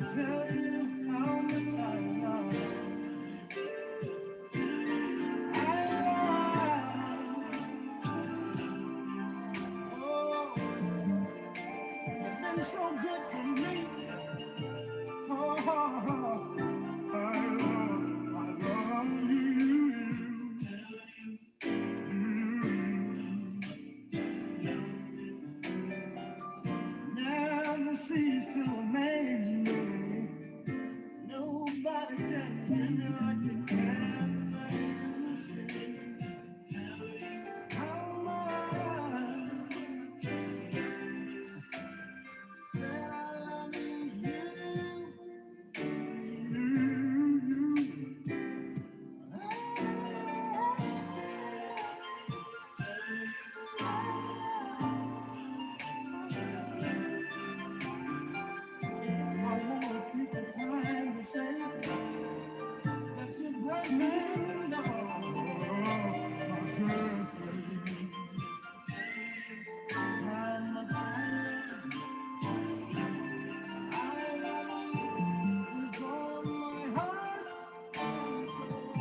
tell you how much I love. I love. Oh, you've been so good to me. Oh, I love you. Never cease to amaze me. Nobody can do me like you can. You see how much said I love you. I wanna take the time to say that you're brighten my birthday. How much I love you with all my heart and soul.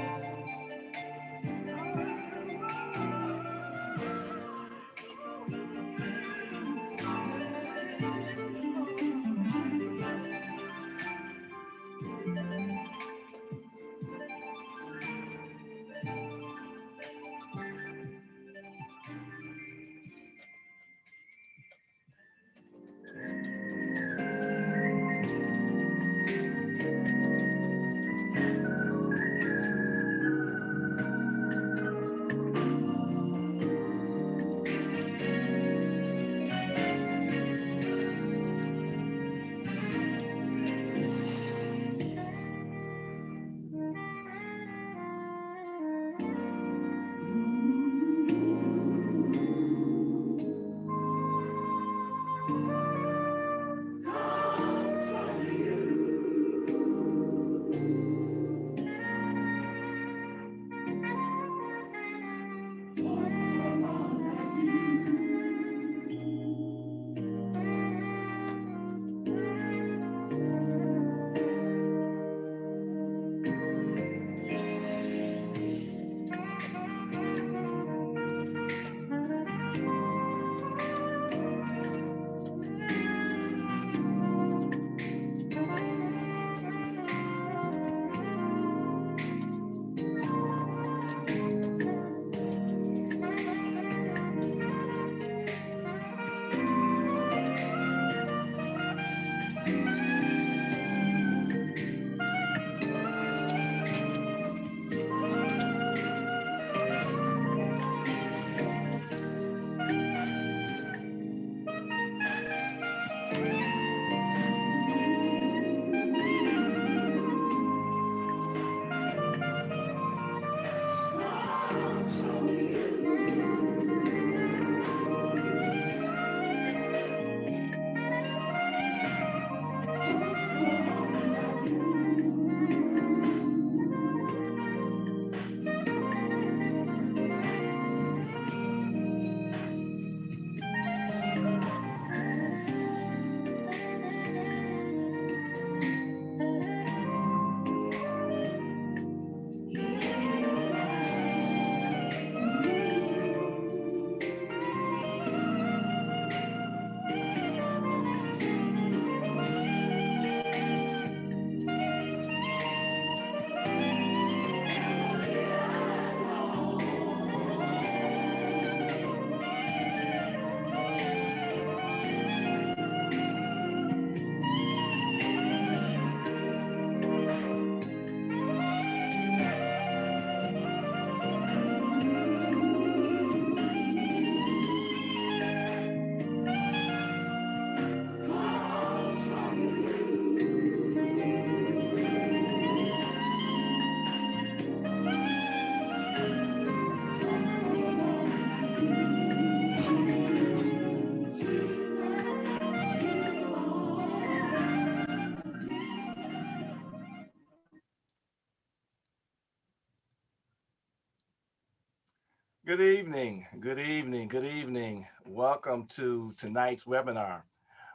Good evening, good evening, good evening. Welcome to tonight's webinar.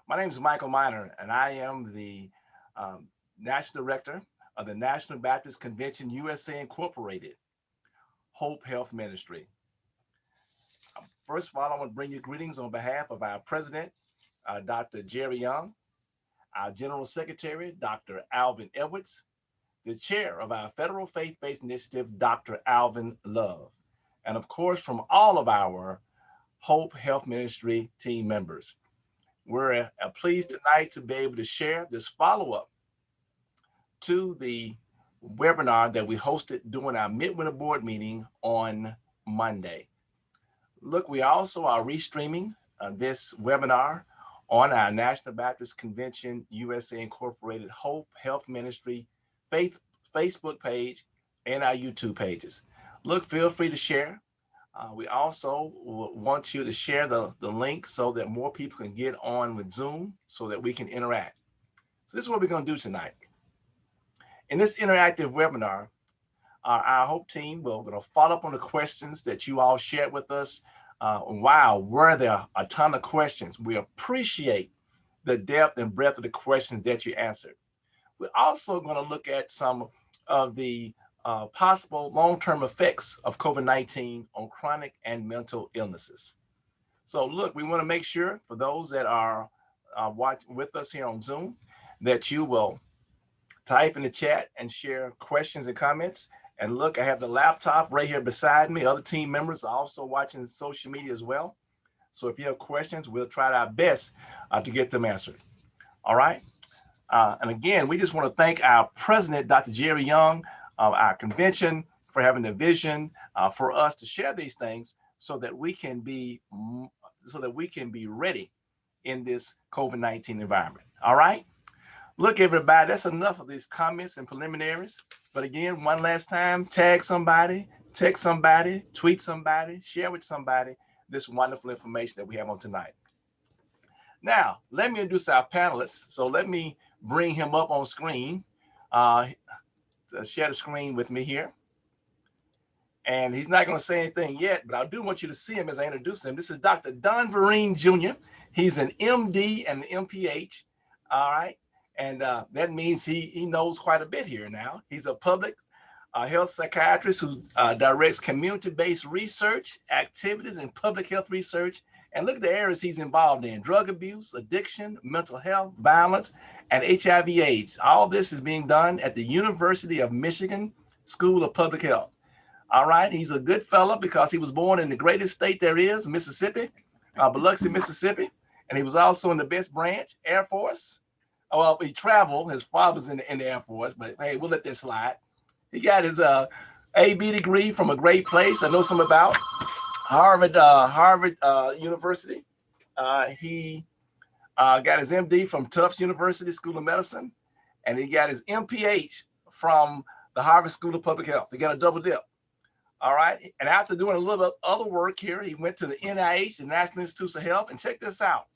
My name is Michael Miner, and I am the National Director of the National Baptist Convention USA Incorporated, Hope Health Ministry. First of all, I want to bring you greetings on behalf of our President, Dr. Jerry Young, our General Secretary, Dr. Alvin Edwards, the Chair of our Federal Faith-Based Initiative, Dr. Alvin Love, and of course, from all of our Hope Health Ministry team members. We're pleased tonight to be able to share this follow-up to the webinar that we hosted during our midwinter board meeting on Monday. Look, we also are restreaming this webinar on our National Baptist Convention USA Incorporated Hope Health Ministry Facebook page and our YouTube pages. Look, feel free to share. We also want you to share the link so that more people can get on with Zoom so that we can interact. So this is what we're going to do tonight. In this interactive webinar, our Hope team will follow up on the questions that you all shared with us. Wow, were there a ton of questions. We appreciate the depth and breadth of the questions that you answered. We're also going to look at some of the possible long-term effects of COVID-19 on chronic and mental illnesses. So look, we want to make sure for those that are watching with us here on Zoom that you will type in the chat and share questions and comments. And look, I have the laptop right here beside me. Other team members are also watching social media as well. So if you have questions, we'll try our best to get them answered. All right. And again, we just want to thank our president, Dr. Jerry Young, of our convention, for having the vision for us to share these things so that we can be ready in this COVID-19 environment. All right. Look, everybody, that's enough of these comments and preliminaries. But again, one last time, tag somebody, text somebody, tweet somebody, share with somebody this wonderful information that we have on tonight. Now, let me introduce our panelists. So let me bring him up on screen, share the screen with me here. And he's not going to say anything yet, but I do want you to see him as I introduce him. This is Dr. Don Vereen Jr. He's an MD and an MPH. All right. And that means he knows quite a bit here now. He's a public health psychiatrist who directs community-based research activities and public health research. And look at the areas he's involved in: drug abuse, addiction, mental health, violence, and HIV/AIDS. All this is being done at the University of Michigan School of Public Health. All right, he's a good fella because he was born in the greatest state there is, Mississippi, Biloxi, Mississippi. And he was also in the best branch, Air Force. Well, he traveled. His father's in the Air Force, but hey, we'll let that slide. He got his AB degree from a great place I know some about, Harvard University. He got his MD from Tufts University School of Medicine, and he got his MPH from the Harvard School of Public Health. He got a double dip. All right. And after doing a little bit of other work here, he went to the NIH, the National Institutes of Health, and check this out.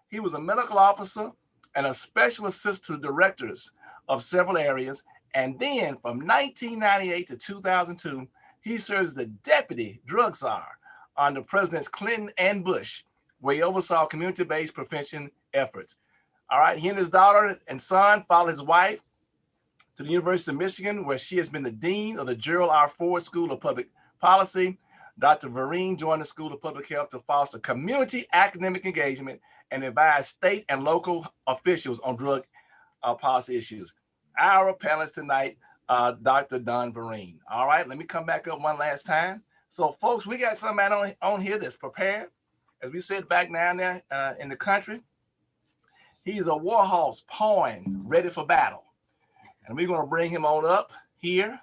He was a medical officer and a special assistant to the directors of several areas. And then from 1998 to 2002, he served as the deputy drug czar under Presidents Clinton and Bush, where he oversaw community-based prevention efforts. All right. He and his daughter and son followed his wife to the University of Michigan, where she has been the dean of the Gerald R. Ford School of Public Policy. Dr. Vereen joined the School of Public Health to foster community academic engagement and advise state and local officials on drug policy issues. Our panelist tonight, Dr. Don Vereen. All right, let me come back up one last time. So, folks, we got somebody on here that's prepared. As we said back down there in the country, he's a war horse pawing, ready for battle. And we're going to bring him on up here.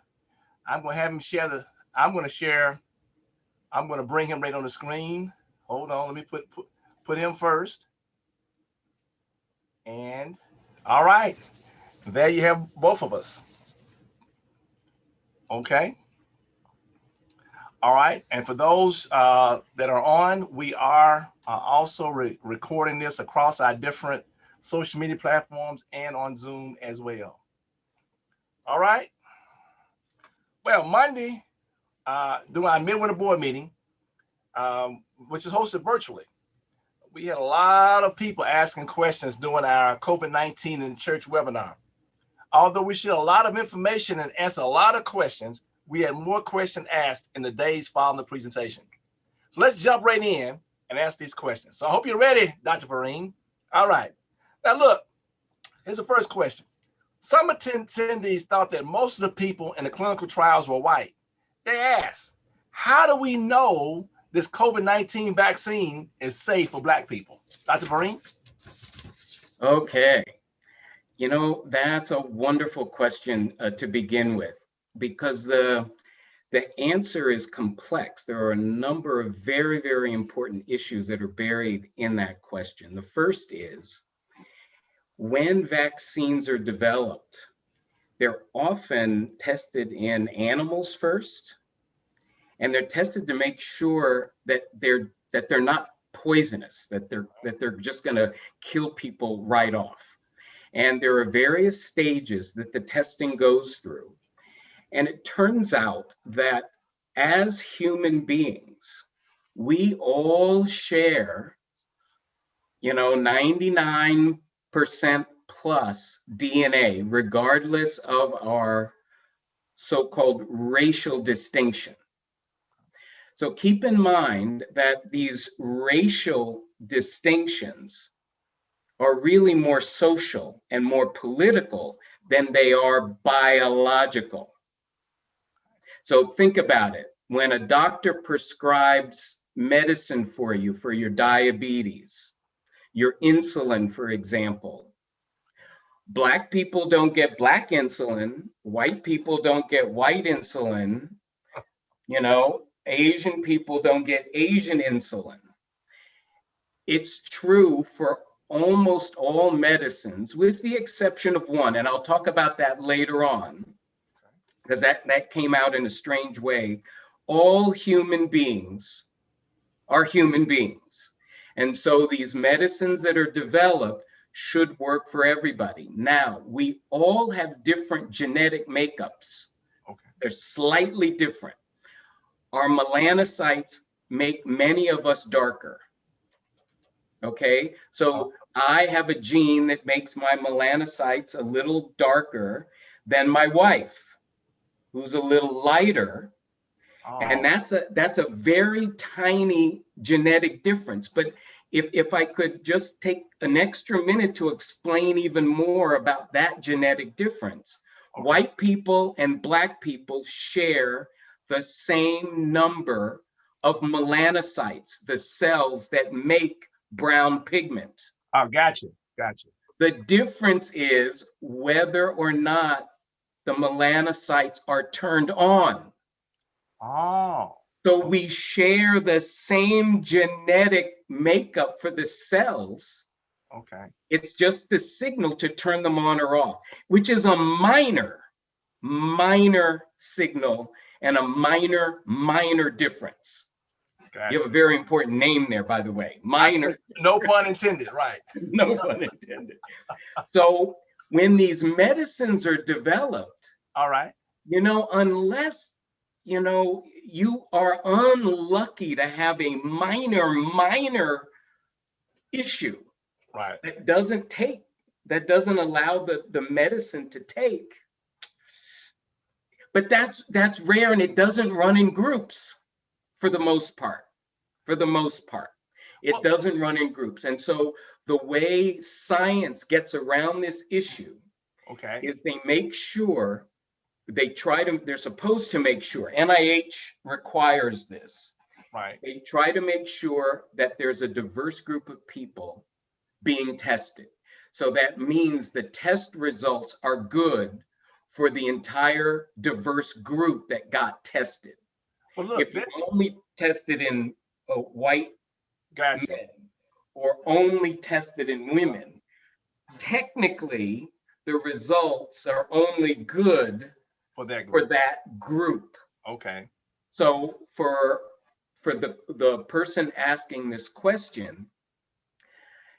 I'm going to have him share I'm going to bring him right on the screen. Hold on, let me put him first. And all right, there you have both of us. Okay. All right, and for those that are on, we are also recording this across our different social media platforms and on Zoom as well. All right. Well, Monday, during our midwinter board meeting, which is hosted virtually, we had a lot of people asking questions during our COVID-19 in the church webinar. Although we share a lot of information and answer a lot of questions, we had more questions asked in the days following the presentation. So let's jump right in and ask these questions. So I hope you're ready, Dr. Vereen. All right. Now look, here's the first question. Some attendees thought that most of the people in the clinical trials were white. They asked, how do we know this COVID-19 vaccine is safe for Black people? Dr. Vereen? Okay. You know, that's a wonderful question to begin with, because the answer is complex. There are a number of very, very important issues that are buried in that question. The first is, when vaccines are developed, they're often tested in animals first, and they're tested to make sure that they're not poisonous, that they're just going to kill people right off. And there are various stages that the testing goes through. And it turns out that as human beings, we all share, 99% plus DNA, regardless of our so-called racial distinction. So keep in mind that these racial distinctions are really more social and more political than they are biological. So think about it. When a doctor prescribes medicine for you for your diabetes, your insulin, for example, Black people don't get Black insulin, white people don't get white insulin, Asian people don't get Asian insulin. It's true for almost all medicines, with the exception of one, and I'll talk about that later on, because that came out in a strange way. All human beings are human beings. And so these medicines that are developed should work for everybody. Now, we all have different genetic makeups. Okay. They're slightly different. Our melanocytes make many of us darker. Okay, so I have a gene that makes my melanocytes a little darker than my wife, who's a little lighter. And that's a very tiny genetic difference. But if I could just take an extra minute to explain even more about that genetic difference. White people and Black people share the same number of melanocytes, the cells that make brown pigment. Oh, gotcha. The difference is whether or not the melanocytes are turned on. So we share the same genetic makeup for the cells. Okay. It's just the signal to turn them on or off, which is a minor signal and a minor difference. Gotcha. You have a very important name there, by the way. Minor. No pun intended, right? No pun intended. So when these medicines are developed, all right, unless you are unlucky to have a minor issue, right, that doesn't allow the medicine to take. But that's rare, and it doesn't run in groups for the most part. It doesn't run in groups. And so the way science gets around this issue is they make sure, they're supposed to make sure, NIH requires this. Right. They try to make sure that there's a diverse group of people being tested. So that means the test results are good for the entire diverse group that got tested. Well, look, if you only tested in white men or only tested in women, technically the results are only good for that group. Okay. So for the person asking this question,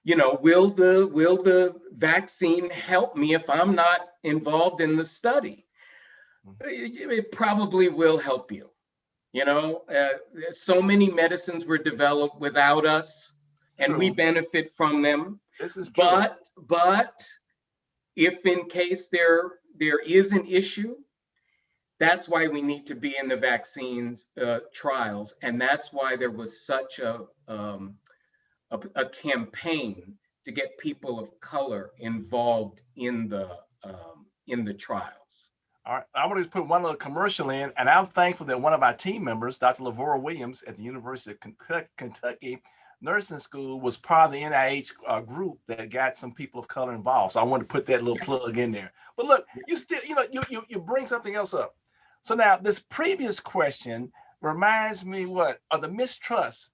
will the vaccine help me if I'm not involved in the study? It probably will help you. So many medicines were developed without us, and we benefit from them. This is true. But if in case there is an issue, that's why we need to be in the vaccines trials, and that's why there was such a campaign to get people of color involved in the trials. All right, I want to just put one little commercial in, and I'm thankful that one of our team members, Dr. Lavora Williams at the University of Kentucky Nursing School, was part of the NIH group that got some people of color involved. So I want to put that little plug in there. But look, you still, you bring something else up. So now this previous question reminds me of the mistrust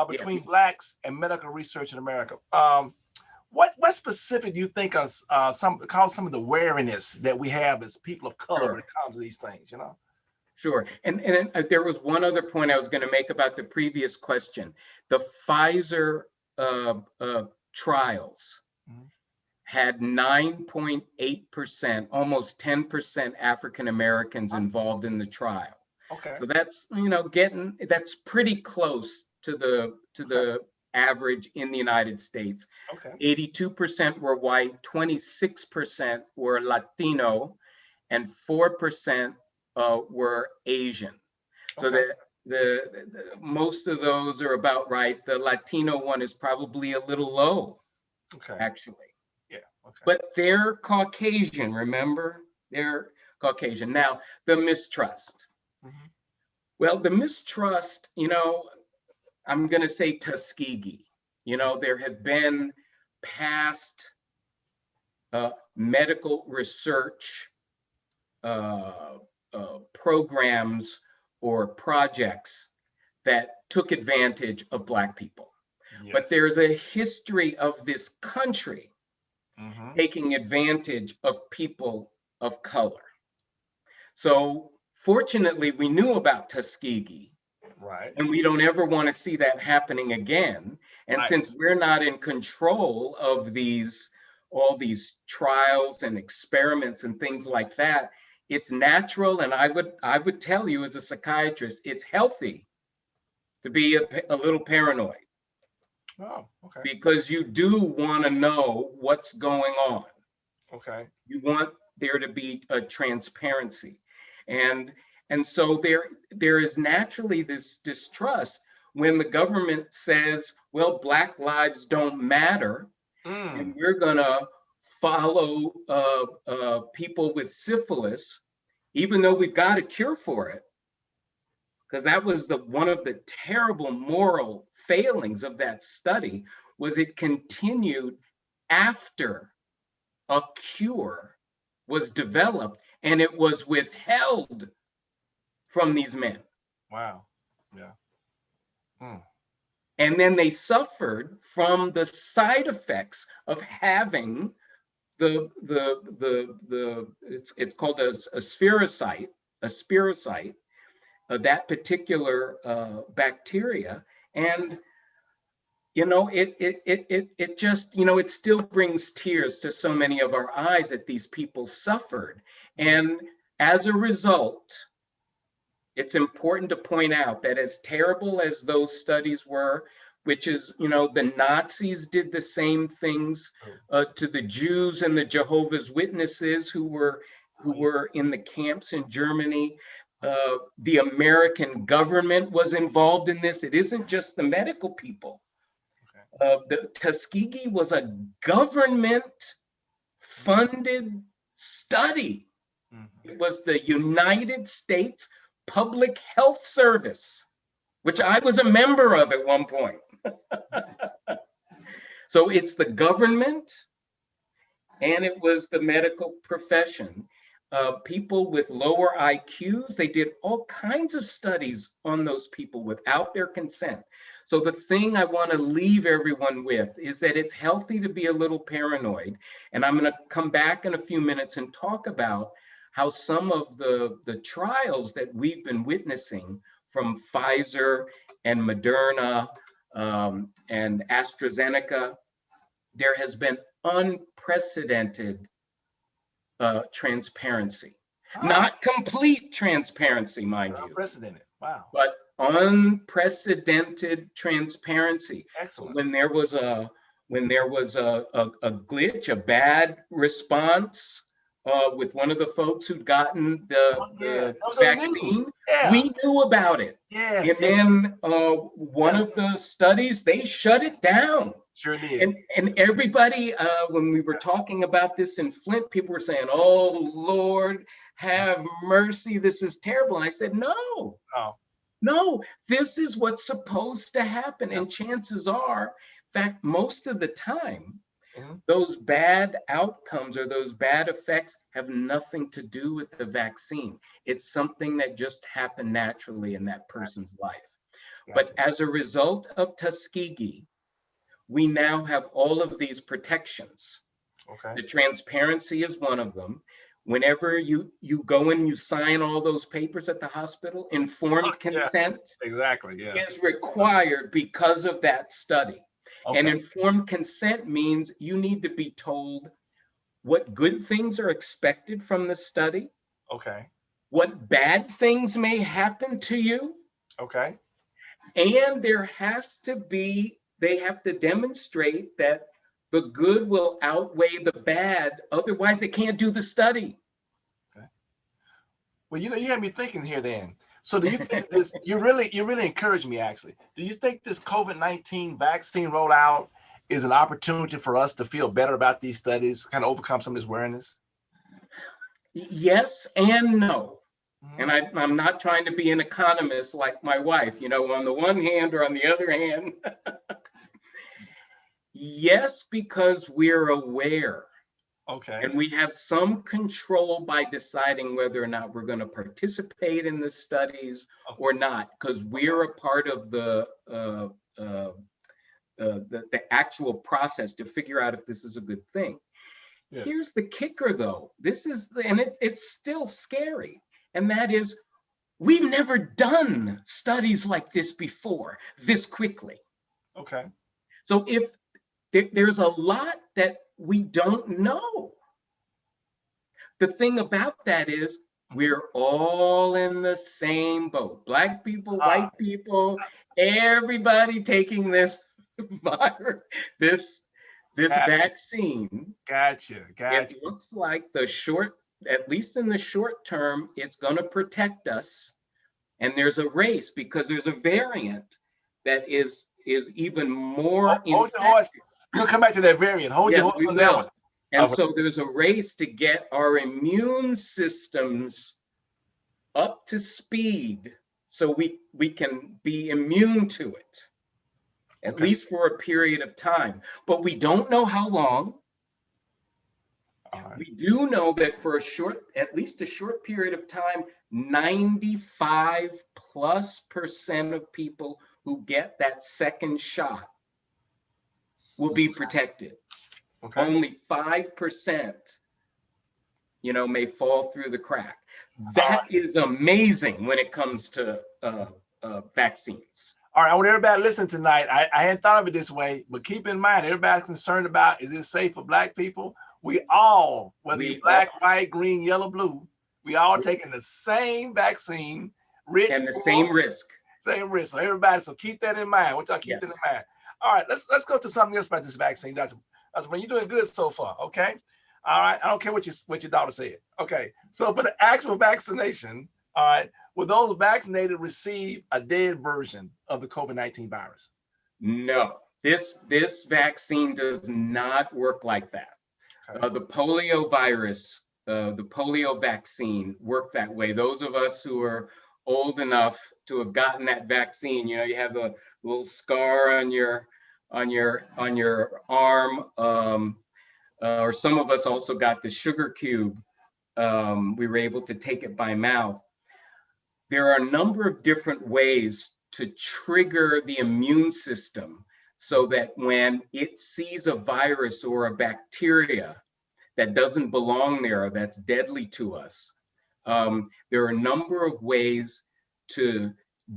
between Blacks and medical research in America. What specific do you think of some of the wariness that we have as people of color when it comes to these things, Sure. And there was one other point I was going to make about the previous question. The Pfizer trials had 9.8%, almost 10% African Americans involved in the trial. Okay. So that's, that's pretty close to the average in the United States. Okay. 82% were white, 26% were Latino, and 4% were Asian. So the most of those are about right. The Latino one is probably a little low, actually. Yeah. Okay. But they're Caucasian, remember? They're Caucasian. Now, the mistrust. Well, the mistrust, I'm going to say Tuskegee. There have been past medical research programs or projects that took advantage of Black people. Yes. But there's a history of this country taking advantage of people of color. So fortunately, we knew about Tuskegee. Right. And we don't ever want to see that happening again. And since we're not in control of all these trials and experiments and things like that, it's natural. And I would tell you as a psychiatrist, it's healthy to be a little paranoid. Oh, okay. Because you do want to know what's going on. Okay. You want there to be a transparency. And so there is naturally this distrust when the government says, well, Black lives don't matter, and we're gonna follow people with syphilis, even though we've got a cure for it. Because that was one of the terrible moral failings of that study, was it continued after a cure was developed and it was withheld from these men. Wow. Yeah. And then they suffered from the side effects of having it's called a spherocyte, that particular bacteria. And it just, it still brings tears to so many of our eyes that these people suffered. And as a result, it's important to point out that as terrible as those studies were, which is, the Nazis did the same things to the Jews and the Jehovah's Witnesses who were in the camps in Germany. The American government was involved in this. It isn't just the medical people. The Tuskegee was a government-funded study. It was the United States Public Health Service, which I was a member of at one point. So it's the government and it was the medical profession. People with lower IQs, they did all kinds of studies on those people without their consent. So the thing I want to leave everyone with is that it's healthy to be a little paranoid. And I'm going to come back in a few minutes and talk about how some of the trials that we've been witnessing from Pfizer and Moderna and AstraZeneca, there has been unprecedented transparency. Not complete transparency, mind you. Unprecedented, wow. But unprecedented transparency. Excellent. So when there was when there was a glitch, a bad response with one of the folks who'd gotten Oh, yeah, the that was on the vaccine, news. Yeah. we knew about it. Yes. And then one Yeah. of the studies, they shut it down. Sure did. And everybody, when we were talking about this in Flint, people were saying, "Oh Lord, have mercy! This is terrible." And I said, "No, Oh. no, this is what's supposed to happen." Yeah. And chances are, in fact, most of the time, Mhm. those bad outcomes or those bad effects have nothing to do with the vaccine. It's something that just happened naturally in that person's life. But Gotcha. as a result of Tuskegee, we now have all of these protections. Okay. The transparency is one of them. Whenever you go and you sign all those papers at the hospital, informed Yeah. consent Exactly. Yeah. is required because of that study. And Okay. informed consent means you need to be told what good things are expected from the study, Okay. what bad things may happen to you, Okay. and they have to demonstrate that the good will outweigh the bad. Otherwise, they can't do the study. Okay. Well, you had me thinking here then. So do you think this, you really encouraged me actually. Do you think this COVID-19 vaccine rollout is an opportunity for us to feel better about these studies, kind of overcome some of this wariness? Yes and no. Mhm. And I'm not trying to be an economist like my wife, on the one hand or on the other hand. Yes, because we're aware Okay. and we have some control by deciding whether or not we're going to participate in the studies or not, because we're a part of the actual process to figure out if this is a good thing. Yeah. Here's the kicker, though. It's still scary, and that is we've never done studies like this before this quickly. Okay. So if there's a lot that we don't know. The thing about that is we're all in the same boat. Black people, white people, everybody taking this virus, this vaccine. Gotcha. It looks like at least in the short term, it's going to protect us. And there's a race because there's a variant that is even more Hold your horse. infectious. We'll come back to that variant. Hold your Yes, horse we on that will. one. And so there's a race to get our immune systems up to speed so we can be immune to it, at least for a period of time. But we don't know how long. Right. We do know that for at least a short period of time, 95+% of people who get that second shot will be protected. Okay. Only 5%, may fall through the crack. That is amazing when it comes to vaccines. All right, I want everybody to listen tonight. I hadn't thought of it this way, but keep in mind, everybody's concerned about, is it safe for Black people? We all, whether you're Black, white, green, yellow, blue, we all taking the same vaccine, rich, and the poor, same risk. Same risk. So everybody, so keep that in mind. What y'all keep that in mind. All right, let's go to something else about this vaccine, Dr. When you're doing good so far, okay? All right, I don't care what your daughter said. Okay, so for the actual vaccination, all right, will those vaccinated receive a dead version of the COVID-19 virus? No, this vaccine does not work like that. Okay. The polio virus, the polio vaccine worked that way. Those of us who are old enough to have gotten that vaccine, you have a little scar on your arm, or some of us also got the sugar cube. We were able to take it by mouth. There are a number of different ways to trigger the immune system so that when it sees a virus or a bacteria that doesn't belong there, that's deadly to us, there are a number of ways to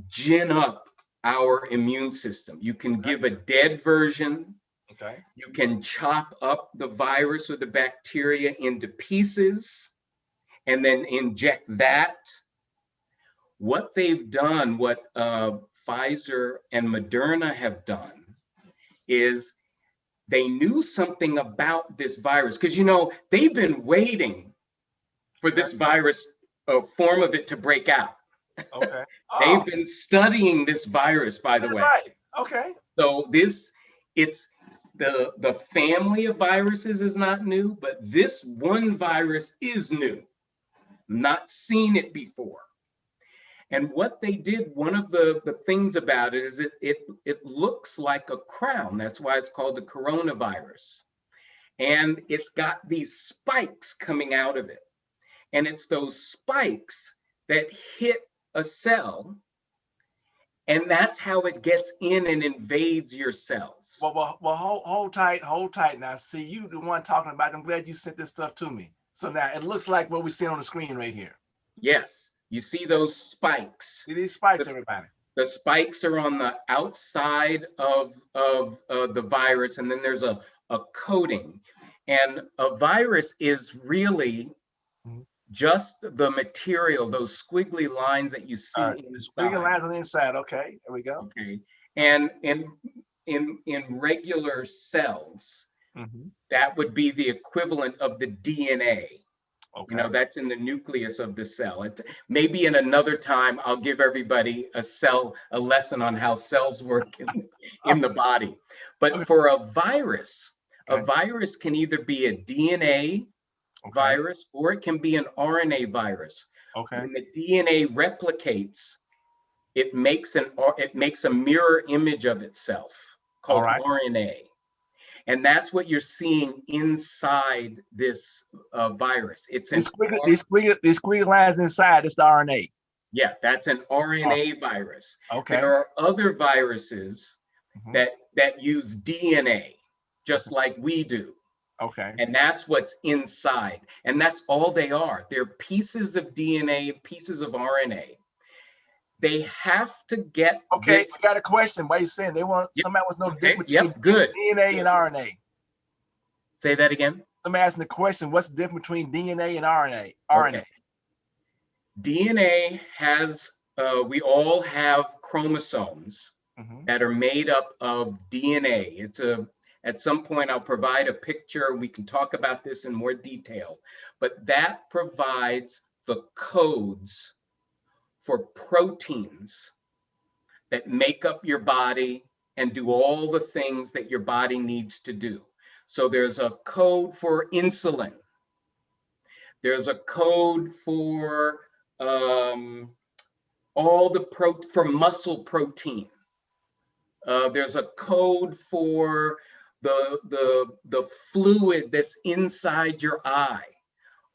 gin up our immune system. You can give a dead version. Okay. You can chop up the virus or the bacteria into pieces and then inject that. What they've done, what Pfizer and Moderna have done, is they knew something about this virus, because, you know, they've been waiting for this virus, a form of it, to break out. Okay. They've Oh, been studying this virus, by the way. right. Okay. So it's the family of viruses is not new, but this one virus is new. Not seen it before. And what they did, one of the things about it is it looks like a crown. That's why it's called the coronavirus. And it's got these spikes coming out of it. And it's those spikes that hit a cell, and that's how it gets in and invades your cells. Well, hold tight now. See, you the one talking about it. I'm glad you sent this stuff to me. So now it looks like what we see on the screen right here. Yes, you see those spikes. See these spikes, everybody. The spikes are on the outside of the virus, and then there's a coating. And a virus is really just the material, those squiggly lines that you see inside. The squiggly lines on the inside. Okay, there we go. Okay, and in regular cells, that would be the equivalent of the DNA. Okay. You know, that's in the nucleus of the cell. Maybe in another time, I'll give everybody a lesson on how cells work in the body. But for a virus, a virus can either be a DNA virus, or it can be an RNA virus. Okay. When the DNA replicates, it makes a mirror image of itself called RNA. And that's what you're seeing inside this virus. It's these squiggly lines inside. It's the RNA. Yeah, that's an RNA virus. Okay. There are other viruses that use DNA, just like we do. Okay. And that's what's inside. And that's all they are. They're pieces of DNA, pieces of RNA. They have to get. Okay, I got a question. Why are you saying they want somebody was no difference between DNA and RNA? Say that again. I'm asking the question, what's the difference between DNA and RNA? Okay. DNA has, we all have chromosomes that are made up of DNA. At some point I'll provide a picture. We can talk about this in more detail, but that provides the codes for proteins that make up your body and do all the things that your body needs to do. So there's a code for insulin. There's a code for for muscle protein. There's a code for the fluid that's inside your eye.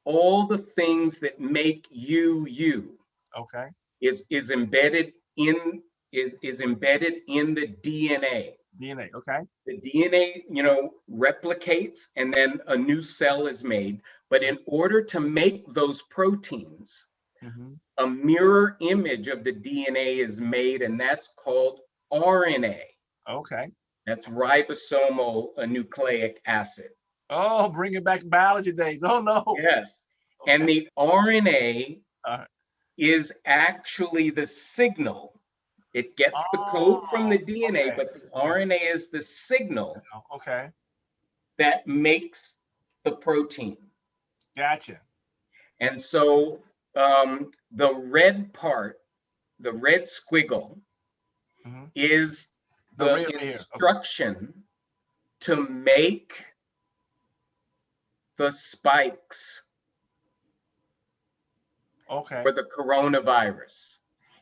All the things that make you you. Okay. Is embedded in the DNA. DNA, okay. The DNA, you know, replicates, and then a new cell is made. But in order to make those proteins, a mirror image of the DNA is made, and that's called RNA. Okay. That's ribosomal nucleic acid. Oh, bring it back biology days. Oh no. Yes. Okay. And the RNA is actually the signal. It gets the code from the DNA, but the RNA is the signal that makes the protein. Gotcha. And so the red part, the red squiggle, is the instruction to make the spikes for the coronavirus.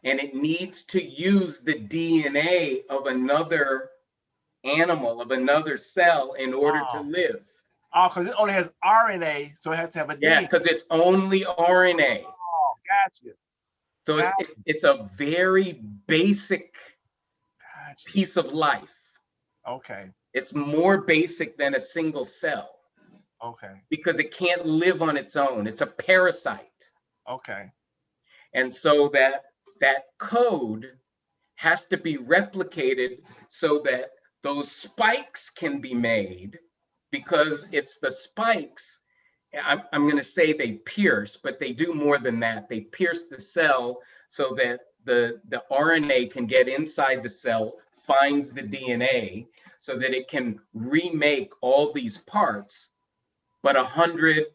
And it needs to use the DNA of another animal, of another cell, in order to live. Oh, because it only has RNA, so it has to have a DNA. Yeah, because it's only RNA. Oh, gotcha. So it's a very basic piece of life. Okay. It's more basic than a single cell. Okay. Because it can't live on its own. It's a parasite. Okay. And so that code has to be replicated so that those spikes can be made, because it's the spikes. I'm going to say they pierce, but they do more than that. They pierce the cell so that the RNA can get inside the cell finds the DNA so that it can remake all these parts, but 100,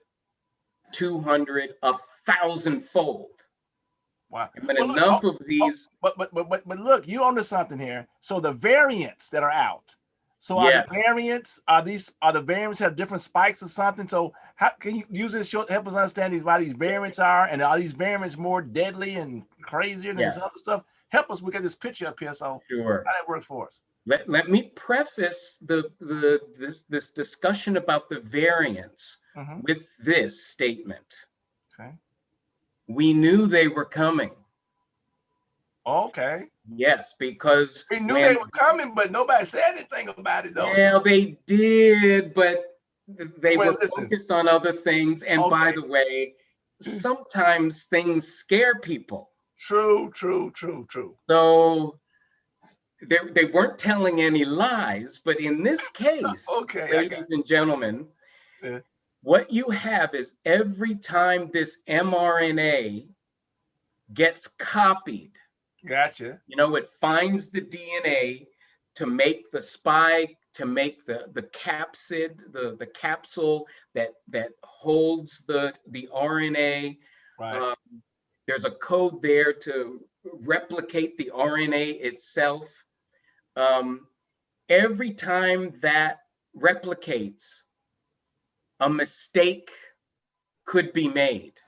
200, 1,000-fold. Wow. But Well, look, enough of these. but look, you onto something here. So the variants that are out. So are Yes. the variants, are the variants have different spikes or something? So how can you use this to help us understand why these variants are, and are these variants more deadly and crazier than this Yes. other stuff? Help us, we got this picture up here. So Sure. how that work for us? Let me preface this discussion about the variants with this statement. Okay. We knew they were coming. Okay. Yes, because We knew they were coming, but nobody said anything about it, though. Well, they did, but they were listen. focused on other things. And by Okay. the way, sometimes things scare people. True. So they weren't telling any lies, but in this case, Okay, ladies and gentlemen, Yeah. what you have is every time this mRNA gets copied, Gotcha. you know, it finds the DNA to make the spike, to make the capsid, the capsule that holds the RNA. Right. There's a code there to replicate the RNA itself. Every time that replicates, a mistake could be made.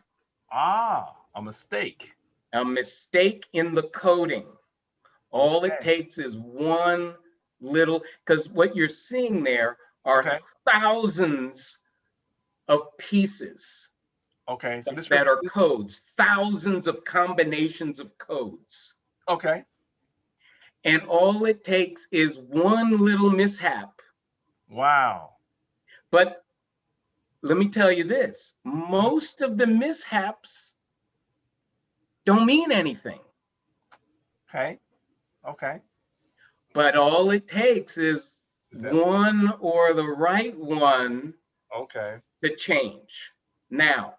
Ah, a mistake. A mistake in the coding. All it takes is one little, because what you're seeing there are thousands of pieces. Okay, so that are codes, thousands of combinations of codes. Okay. And all it takes is one little mishap. Wow. But let me tell you this, most of the mishaps don't mean anything. Okay. But all it takes is one or the right one to change. Now,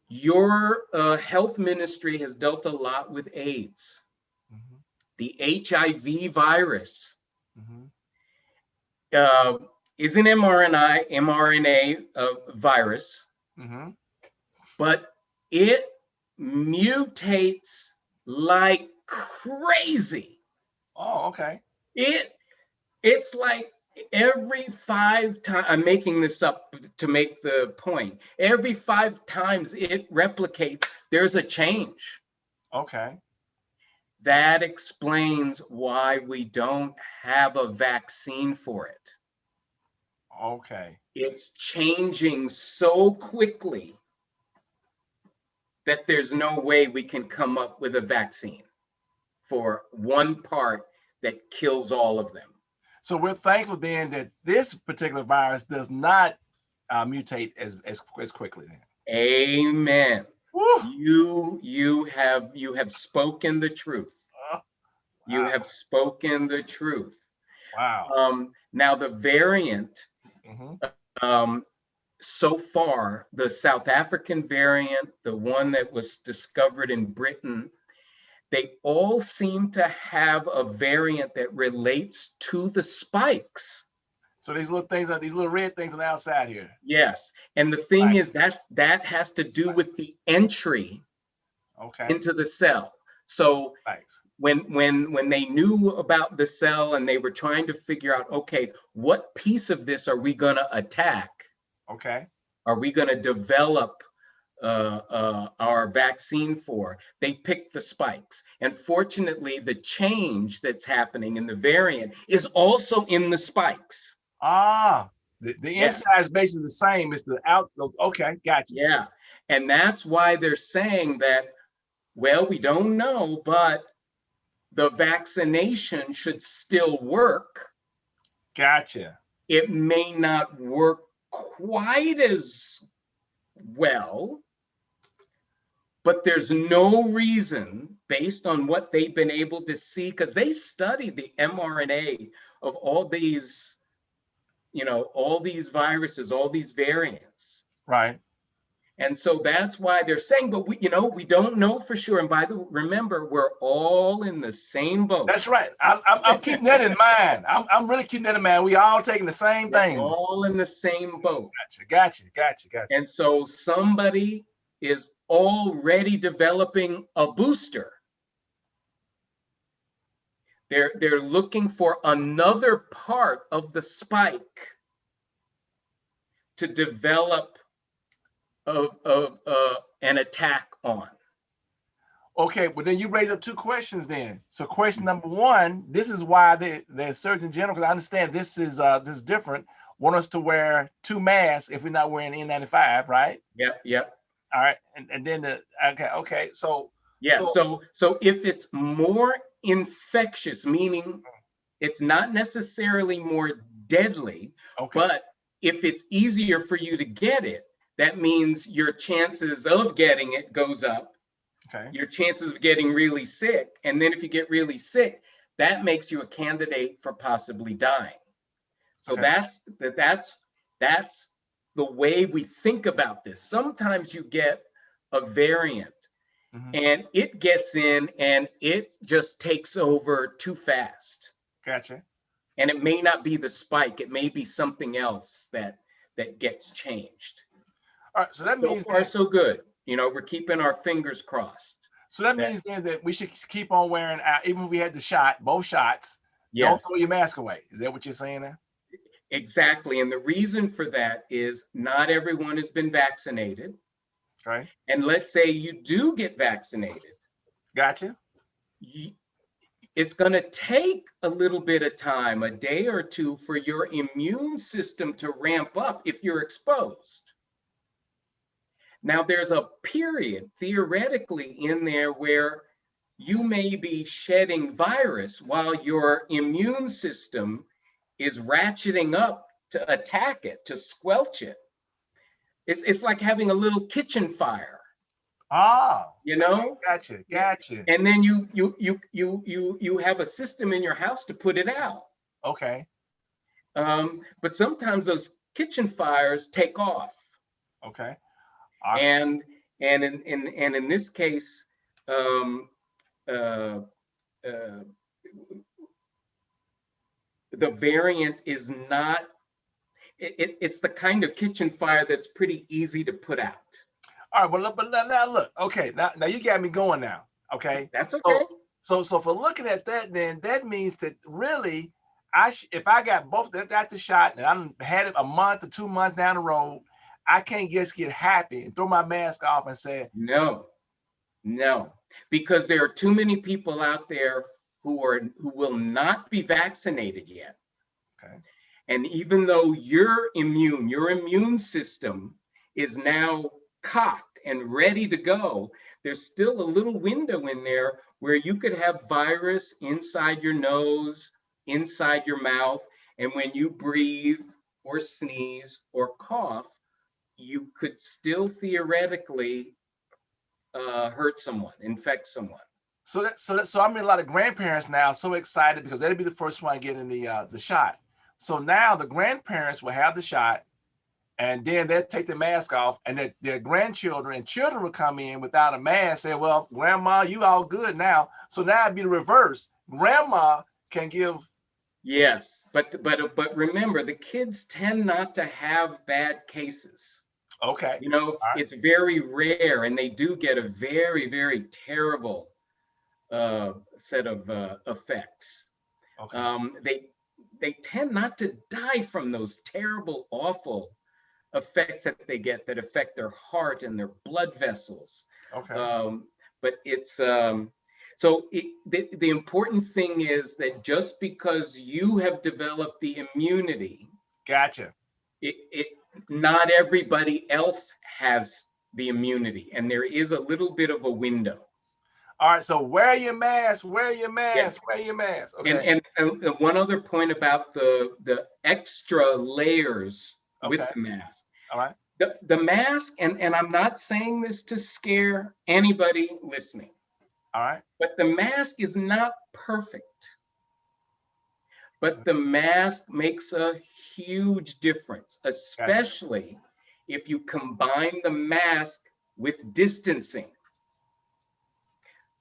your health ministry has dealt a lot with AIDS. The HIV virus is an mRNA virus, but it mutates like crazy. Oh, okay. It's like every 5 times, I'm making this up to make the point, every 5 times it replicates, there's a change. Okay. That explains why we don't have a vaccine for it. Okay. It's changing so quickly that there's no way we can come up with a vaccine for one part that kills all of them. So we're thankful then that this particular virus does not mutate as quickly then. Amen. You have spoken the truth. You have spoken the truth. Wow. Now the variant, so far, the South African variant, the one that was discovered in Britain, they all seem to have a variant that relates to the spikes. So these little things are these little red things on the outside here. Yes, and the thing is that has to do with the entry into the cell. So when they knew about the cell and they were trying to figure out, okay, what piece of this are we going to attack? Okay. Are we going to develop our vaccine for? They picked the spikes. And fortunately, the change that's happening in the variant is also in the spikes. Ah, the inside is basically the same as the out. Okay, gotcha. Yeah, and that's why they're saying that, well, we don't know, but the vaccination should still work. Gotcha. It may not work quite as well, but there's no reason, based on what they've been able to see, because they studied the mRNA of all these, all these viruses, all these variants. Right. And so that's why they're saying, but we, we don't know for sure. And remember, we're all in the same boat. That's right. I'm keeping that in mind. I'm really keeping that in mind. We all taking the same thing. We're all in the same boat. Gotcha. And so somebody is already developing a booster. They're looking for another part of the spike to develop an attack on. Okay, but then you raise up two questions then. So question number one, this is why the Surgeon General, because I understand this is different, want us to wear 2 masks if we're not wearing N95, right? Yep. All right, and then okay. So yeah, so if it's more infectious, meaning it's not necessarily more deadly, okay. But if it's easier for you to get it, that means your chances of getting it goes up. Okay. Your chances of getting really sick, and then if you get really sick, that makes you a candidate for possibly dying. So okay. that's the way we think about this. Sometimes you get a variant and it gets in and it just takes over too fast. Gotcha. And it may not be the spike, it may be something else that gets changed. All right, so that means so far so good. We're keeping our fingers crossed. So that means then that we should keep on wearing, even if we had the shot, both shots. Yes. Don't throw your mask away. Is that what you're saying there? Exactly. And the reason for that is not everyone has been vaccinated. Right. And let's say you do get vaccinated. Gotcha. It's going to take a little bit of time, a day or two, for your immune system to ramp up if you're exposed. Now, there's a period theoretically in there where you may be shedding virus while your immune system is ratcheting up to attack it, to squelch it. It's like having a little kitchen fire. Oh, Gotcha. And then you have a system in your house to put it out. Okay. But sometimes those kitchen fires take off. Okay. And in this case, the variant is not. It's the kind of kitchen fire that's pretty easy to put out. All right, but now look. Okay, now you got me going now. Okay, that's okay. So for looking at that, then that means that really, if I got both got the shot and I had it a month or 2 months down the road, I can't just get happy and throw my mask off and say no, because there are too many people out there who will not be vaccinated yet. Okay. And even though your immune system is now cocked and ready to go, there's still a little window in there where you could have virus inside your nose, inside your mouth, and when you breathe or sneeze or cough, you could still theoretically hurt someone, infect someone. So I mean, a lot of grandparents now so excited because they'll be the first one getting the shot. So now the grandparents will have the shot, and then they'll take the mask off, and their grandchildren and children will come in without a mask. Say, "Well, Grandma, you all good now." So now it'd be the reverse. Grandma can give. Yes, but remember, the kids tend not to have bad cases. Okay. It's very rare, and they do get a very, very terrible set of effects. Okay. They tend not to die from those terrible, awful effects that they get that affect their heart and their blood vessels. Okay. But it's the important thing is that just because you have developed the immunity, gotcha. Not everybody else has the immunity, and there is a little bit of a window. All right, so wear your mask, wear your mask, wear your mask. Okay. And one other point about the extra layers with the mask. All right. The mask, and I'm not saying this to scare anybody listening. All right. But the mask is not perfect. But the mask makes a huge difference, especially if you combine the mask with distancing.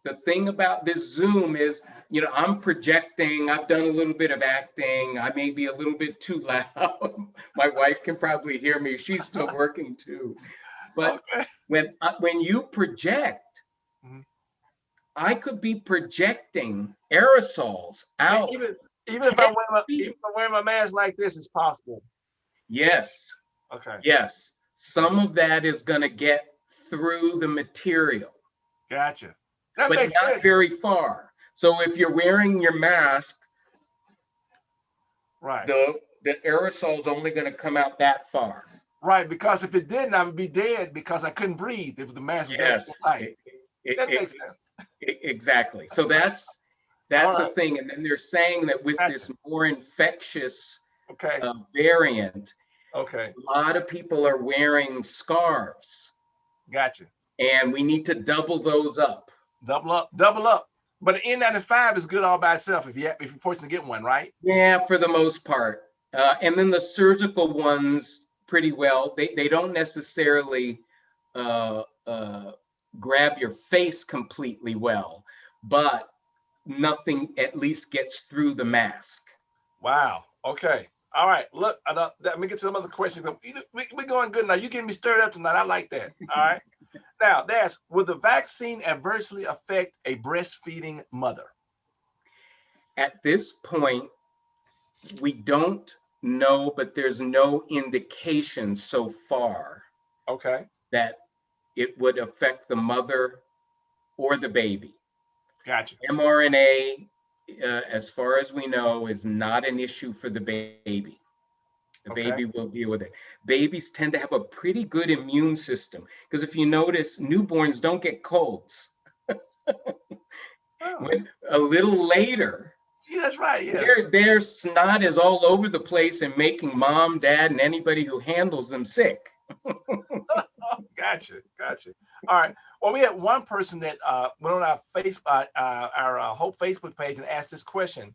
The thing about this Zoom is, you know, I'm projecting, I've done a little bit of acting, I may be a little bit too loud. My wife can probably hear me, she's still working too. But Okay. when you project, Mhm. I could be projecting aerosols out Even 10 if I'm feet. wearing my mask like this, it's possible. Yes, Okay. yes. Some of that is going to get through the material, Gotcha. That but makes not sense. very far. So if you're wearing your mask, Right. the aerosol's only going to come out that far. Right. Because if it didn't, I would be dead because I couldn't breathe if the mask was that Yes, tight. That makes it, sense. exactly. So All that's a right. thing. And then they're saying that with Gotcha. this more infectious Okay. variant, Okay. a lot of people are wearing scarves, Gotcha. and we need to double those up. Double up. Double up. But the N95 is good all by itself if you're fortunate to get one, right? Yeah, for the most part. And then the surgical ones, pretty well. They don't necessarily grab your face completely well, but nothing at least gets through the mask. Wow. Okay. All right. Look, let me get to some other questions. We're going good now. You're getting me stirred up tonight. I like that. All right. Now, will the vaccine adversely affect a breastfeeding mother? At this point, we don't know, but there's no indication so far Okay. that it would affect the mother or the baby. Gotcha. mRNA, as far as we know, is not an issue for the baby. The Okay. baby will deal with it. Babies tend to have a pretty good immune system because if you notice, newborns don't get colds. Oh, When a little later, gee, that's right. Yeah. their snot is all over the place and making mom, dad, and anybody who handles them sick. Gotcha. Gotcha. All right. Well, we had one person that went on our Hope Facebook page and asked this question.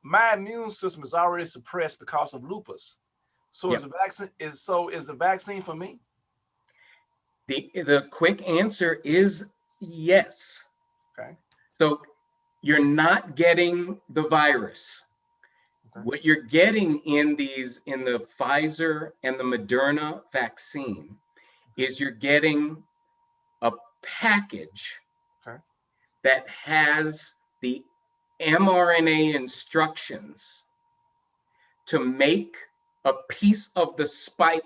My immune system is already suppressed because of lupus. So Yep. is the vaccine for me? The quick answer is yes. Okay. So you're not getting the virus. Okay. What you're getting in the Pfizer and the Moderna vaccine is you're getting a package Okay. that has the mRNA instructions to make a piece of the spike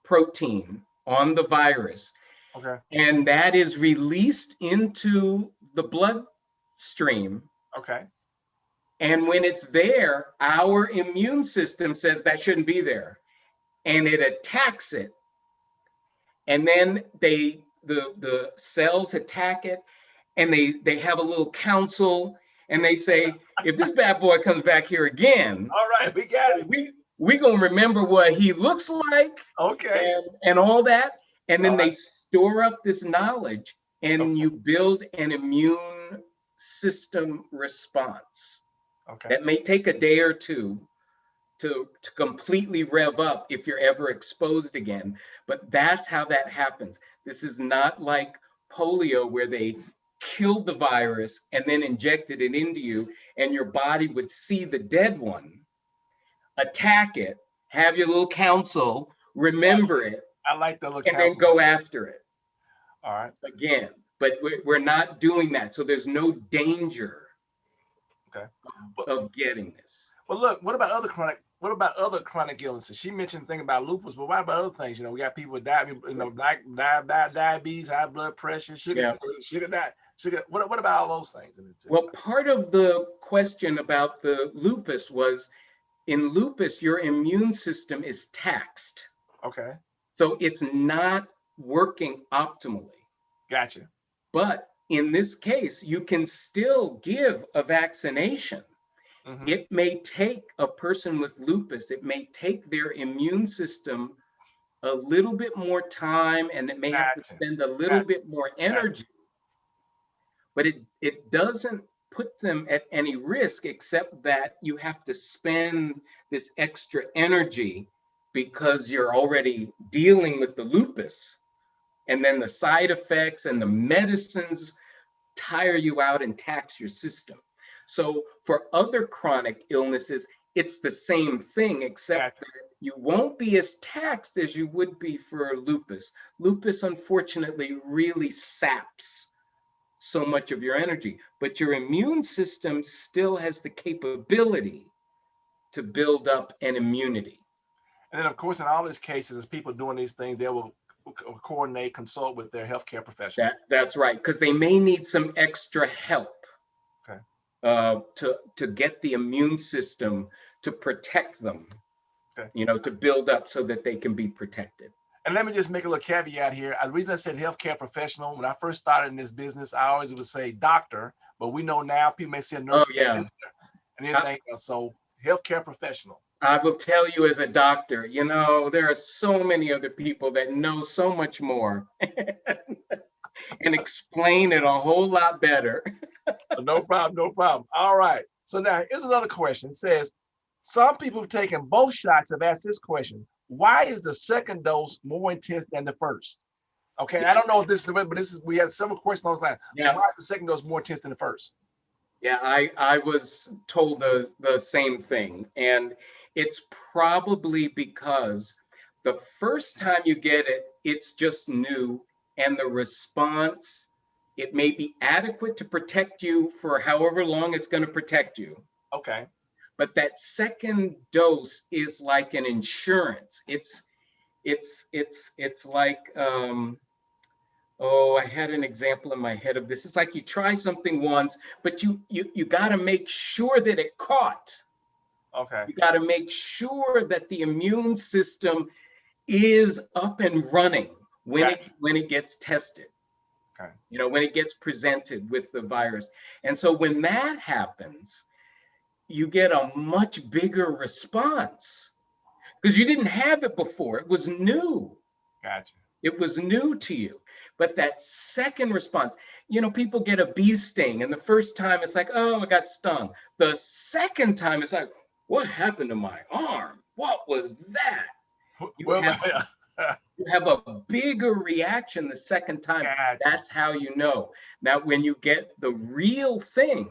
protein on the virus. Okay. And that is released into the bloodstream. Okay. And when it's there, our immune system says that shouldn't be there. And it attacks it. And then the cells attack it, and they have a little council, and they say, if this bad boy comes back here again, All right, we got it. we gonna remember what he looks like, Okay. and all that. And then All right. they store up this knowledge, and Okay. you build an immune system response. Okay. That may take a day or two to completely rev up if you're ever exposed again. But that's how that happens. This is not like polio where they killed the virus and then injected it into you, and your body would see the dead one, attack it, have your little council, remember it, I like the little and then council. go after it All right. again. But we're not doing that. So there's no danger Okay. of getting this. Well, look, what about other chronic illnesses? She mentioned the thing about lupus, but what about other things? We got people with diabetes, high blood pressure, sugar. What about all those things? Well, part of the question about the lupus was, in lupus, your immune system is taxed. Okay. So it's not working optimally. Gotcha. But in this case, you can still give a vaccination. Mm-hmm. It may take a person with lupus, it may take their immune system a little bit more time, and it may have to spend a little bit more energy. But it doesn't put them at any risk, except that you have to spend this extra energy because you're already dealing with the lupus, and then the side effects and the medicines tire you out and tax your system. So for other chronic illnesses, it's the same thing, except that you won't be as taxed as you would be for lupus. Lupus, unfortunately, really saps so much of your energy, but your immune system still has the capability to build up an immunity. And then, of course, in all these cases, as people doing these things, they will coordinate, consult with their healthcare professional. That's right, because they may need some extra help. Okay. To get the immune system to protect them, okay. To build up so that they can be protected. And let me just make a little caveat here. The reason I said healthcare professional, when I first started in this business, I always would say doctor, but we know now people may say nurse, and anything else. So healthcare professional. I will tell you, as a doctor, there are so many other people that know so much more and explain it a whole lot better. No problem, no problem. All right. So now here's another question. It says, some people have taken both shots have asked this question. Why is the second dose more intense than the first? Okay, I don't know if this is the way, but we have several questions on that. So why is the second dose more intense than the first? Yeah, I was told the same thing. And it's probably because the first time you get it, it's just new, and the response, it may be adequate to protect you for however long it's going to protect you. Okay. But that second dose is like an insurance. It's like, I had an example in my head of this. It's like you try something once, but you got to make sure that it caught. Okay. You got to make sure that the immune system is up and running when it gets tested. Okay. When it gets presented with the virus. And so when that happens, you get a much bigger response because you didn't have it before. It was new. Gotcha. It was new to you. But that second response, people get a bee sting, and the first time it's like, oh, I got stung. The second time it's like, what happened to my arm? What was that? You have a bigger reaction the second time. Gotcha. That's how you know. Now, when you get the real thing,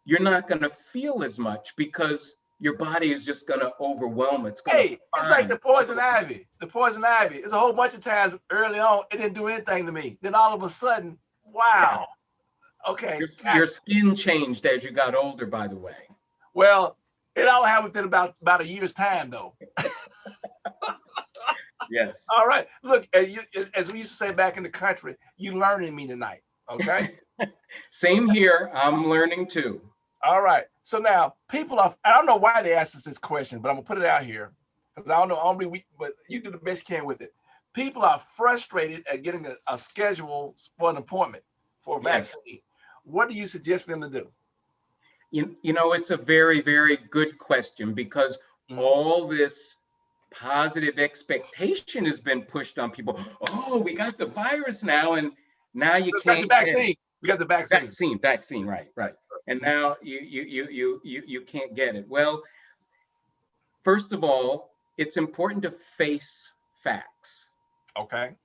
you're not going to feel as much because your body is just going to overwhelm it. It's like the poison ivy. The poison ivy. It's a whole bunch of times early on, it didn't do anything to me. Then all of a sudden, wow. Okay. Your skin changed as you got older, by the way. Well, it all happened within about a year's time, though. Yes. All right. Look, as we used to say back in the country, you learning me tonight. Okay. Same here. I'm learning too. All right. So now I don't know why they asked us this question, but I'm gonna put it out here because I don't know, but you do the best you can with it. People are frustrated at getting a schedule for an appointment for a vaccine. What do you suggest for them to do? It's a very, very good question because all this positive expectation has been pushed on people. Oh, we got the virus now, and now you can't. The vaccine. We got the vaccine. Vaccine. Right. And now you can't get it. Well, first of all, it's important to face facts. Okay.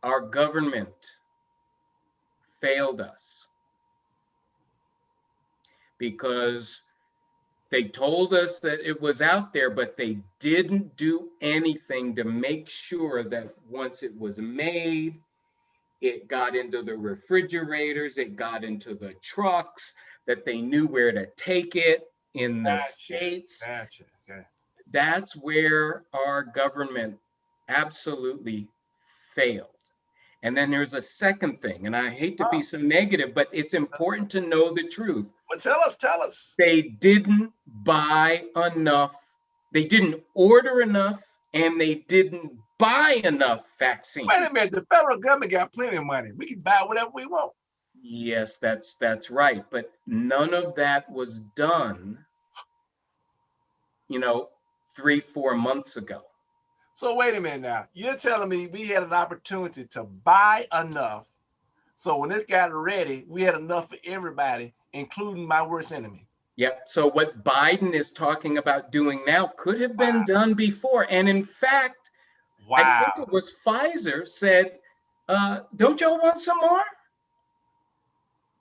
Our government failed us because they told us that it was out there, but they didn't do anything to make sure that once it was made, it got into the refrigerators, it got into the trucks, that they knew where to take it in the states. Gotcha. Okay. That's where our government absolutely failed. And then there's a second thing, and I hate to be so negative, but it's important to know the truth. Well, tell us. They didn't buy enough, they didn't order enough, and they didn't buy enough vaccine. Wait a minute, the federal government got plenty of money. We can buy whatever we want. Yes, that's right. But none of that was done, 3-4 months ago. So wait a minute now. You're telling me we had an opportunity to buy enough. So when it got ready, we had enough for everybody, including my worst enemy. Yep. So what Biden is talking about doing now could have been done before. And in fact, I think Wow. it was Pfizer said, don't y'all want some more?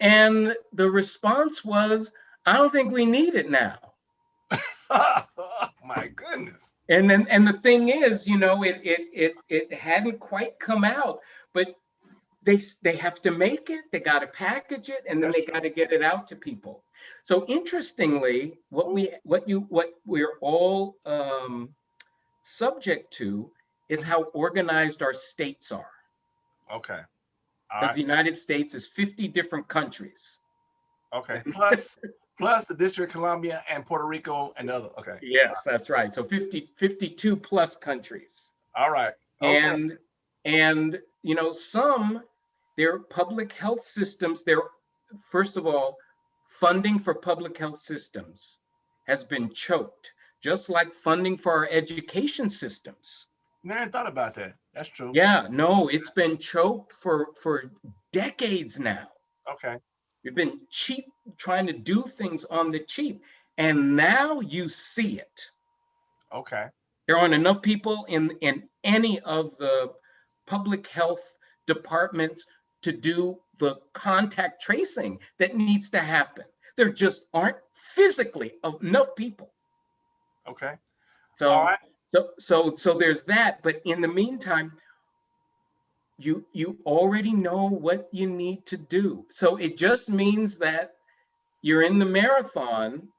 And the response was, I don't think we need it now. Oh, my goodness. And the thing is, it hadn't quite come out, but they have to make it, they got to package it, and then That's they got to get it out to people. So interestingly, what we're all subject to is how organized our states are. Okay. All Because right. the United States is 50 different countries. Okay. Plus the District of Columbia and Puerto Rico and the other. Okay. Yes, that's right. So 52 plus countries. All right. Okay. And some, their public health systems, first of all, funding for public health systems has been choked, just like funding for our education systems. I hadn't thought about that. That's true. Yeah, no, it's been choked for decades now. Okay. We've been cheap, trying to do things on the cheap, and now you see it. Okay. There aren't enough people in any of the public health departments to do the contact tracing that needs to happen. There just aren't physically enough people. Okay. So, all right. so there's that. But in the meantime, you already know what you need to do. So it just means that you're in the marathon,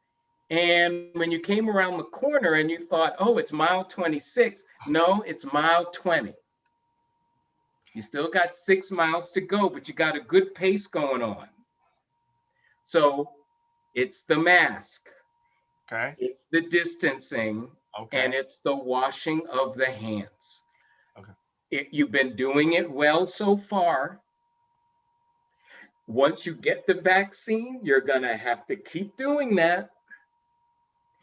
and when you came around the corner and you thought, oh, it's mile 26, no, it's mile 20. You still got 6 miles to go, but you got a good pace going on. So it's the mask, Okay. it's the distancing, Okay. and it's the washing of the hands. Okay. You've been doing it well so far. Once you get the vaccine, you're going to have to keep doing that.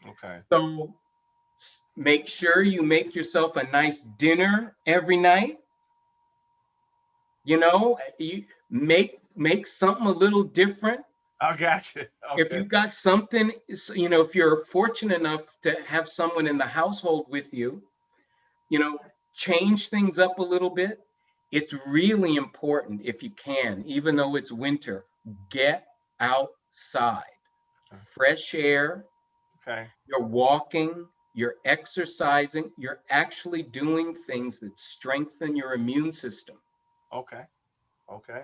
Okay. So make sure you make yourself a nice dinner every night. You make something a little different. I got you. Okay. If you got something, if you're fortunate enough to have someone in the household with you, change things up a little bit. It's really important, if you can, even though it's winter, get outside. Fresh air. Okay. You're walking, you're exercising, you're actually doing things that strengthen your immune system. Okay. Okay.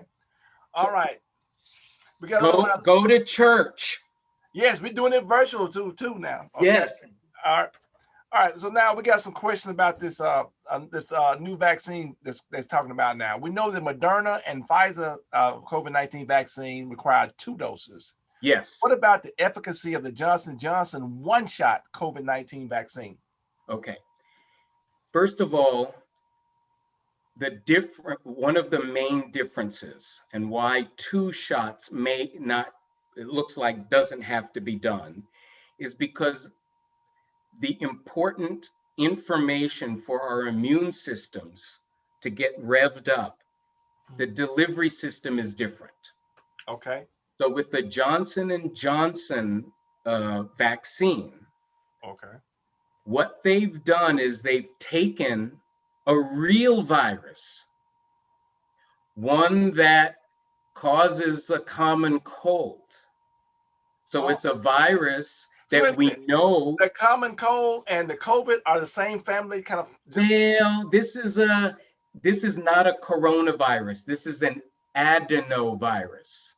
All right. We got go to church. Yes, we're doing it virtual too now. Okay. Yes. All right. All right. So now we got some questions about this new vaccine that's talking about now. We know that Moderna and Pfizer COVID-19 vaccine require 2 doses. Yes. What about the efficacy of the Johnson & Johnson one-shot COVID-19 vaccine? Okay. First of all, one of the main differences and why 2 shots may not, it looks like doesn't have to be done, is because the important information for our immune systems to get revved up, the delivery system is different. Okay. So with the Johnson & Johnson vaccine, okay, what they've done is they've taken a real virus, one that causes a common cold. So it's a virus that we know. The common cold and the COVID are the same family kind of. Well, this is not a coronavirus. This is an adenovirus.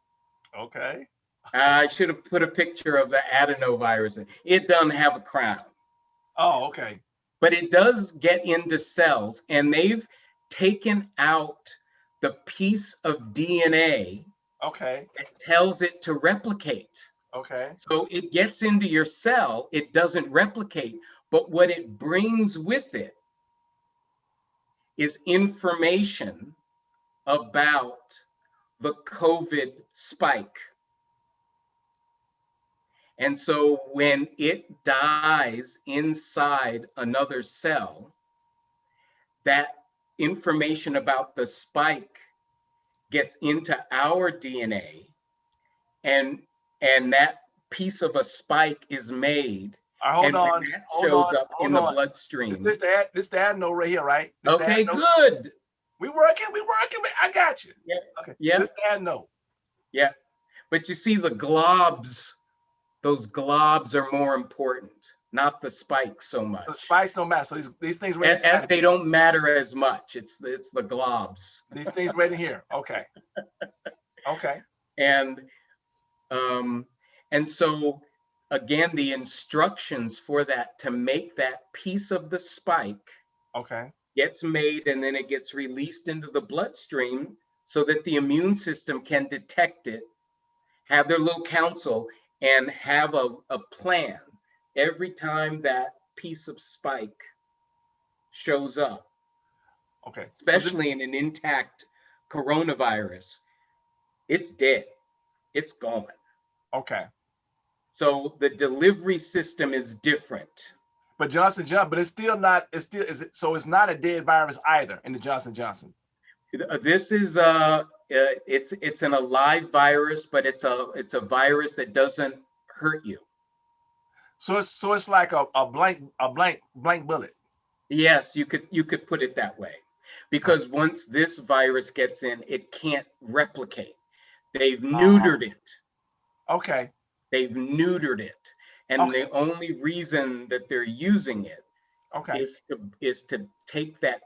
Okay. I should have put a picture of the adenovirus. It doesn't have a crown. Oh, okay. But it does get into cells, and they've taken out the piece of DNA okay, that tells it to replicate. Okay. So it gets into your cell, it doesn't replicate, but what it brings with it is information about the COVID spike. And so when it dies inside another cell, that information about the spike gets into our DNA, and that piece of a spike is made. All right, And when that shows up in the bloodstream. This the adeno right here, right? This Okay, good. We working. I got you. Yeah. Okay. Yeah. This the adeno. Yeah. But you see the globs, those globs are more important, not the spikes so much. The spikes don't matter. So these things right inside. They don't matter as much. It's the globs. These things right in here. Okay. Okay. And so again, the instructions for that to make that piece of the spike gets made, and then it gets released into the bloodstream so that the immune system can detect it, have their little council, and have a plan every time that piece of spike shows up. Okay. Especially in an intact coronavirus, it's dead. It's gone. Okay. So the delivery system is different. But Johnson, but it's still not. So it's not a dead virus either in the Johnson. This is it's an alive virus, but it's a virus that doesn't hurt you. So it's like a blank bullet. Yes, you could put it that way, because once this virus gets in, it can't replicate. They've neutered it. Okay. They've neutered it, and the only reason that they're using it is to take that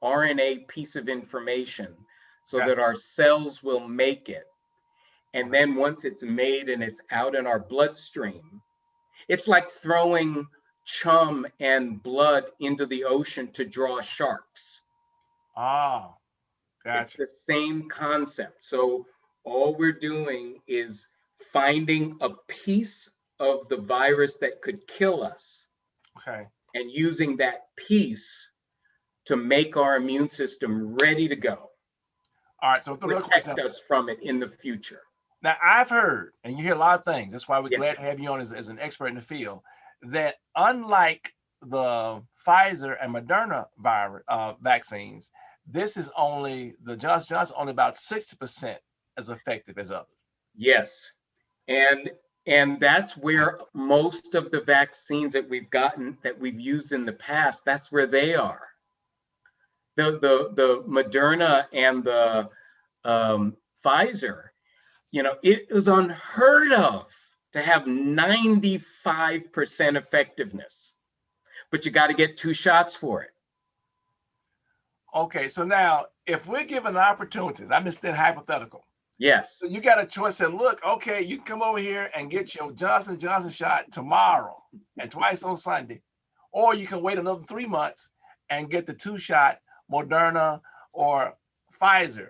RNA piece of information so that our cells will make it. And then once it's made and it's out in our bloodstream, it's like throwing chum and blood into the ocean to draw sharks. Ah, gotcha. It's the same concept. So all we're doing is finding a piece of the virus that could kill us. Okay. And using that piece to make our immune system ready to go. All right, so protect us from it in the future. Now, I've heard, and you hear a lot of things, that's why we're glad to have you on as an expert in the field, that unlike the Pfizer and Moderna vaccines, this is only, the Johnson only about 60% as effective as others. Yes, and that's where most of the vaccines that we've gotten, that we've used in the past, that's where they are. The Moderna and the Pfizer, it was unheard of to have 95% effectiveness, but you got to get 2 shots for it. Okay, so now if we're given an opportunity, I'm just in hypothetical. Yes. So you got a choice and look, okay, you can come over here and get your Johnson shot tomorrow and twice on Sunday, or you can wait another 3 months and get the 2-shot Moderna or Pfizer.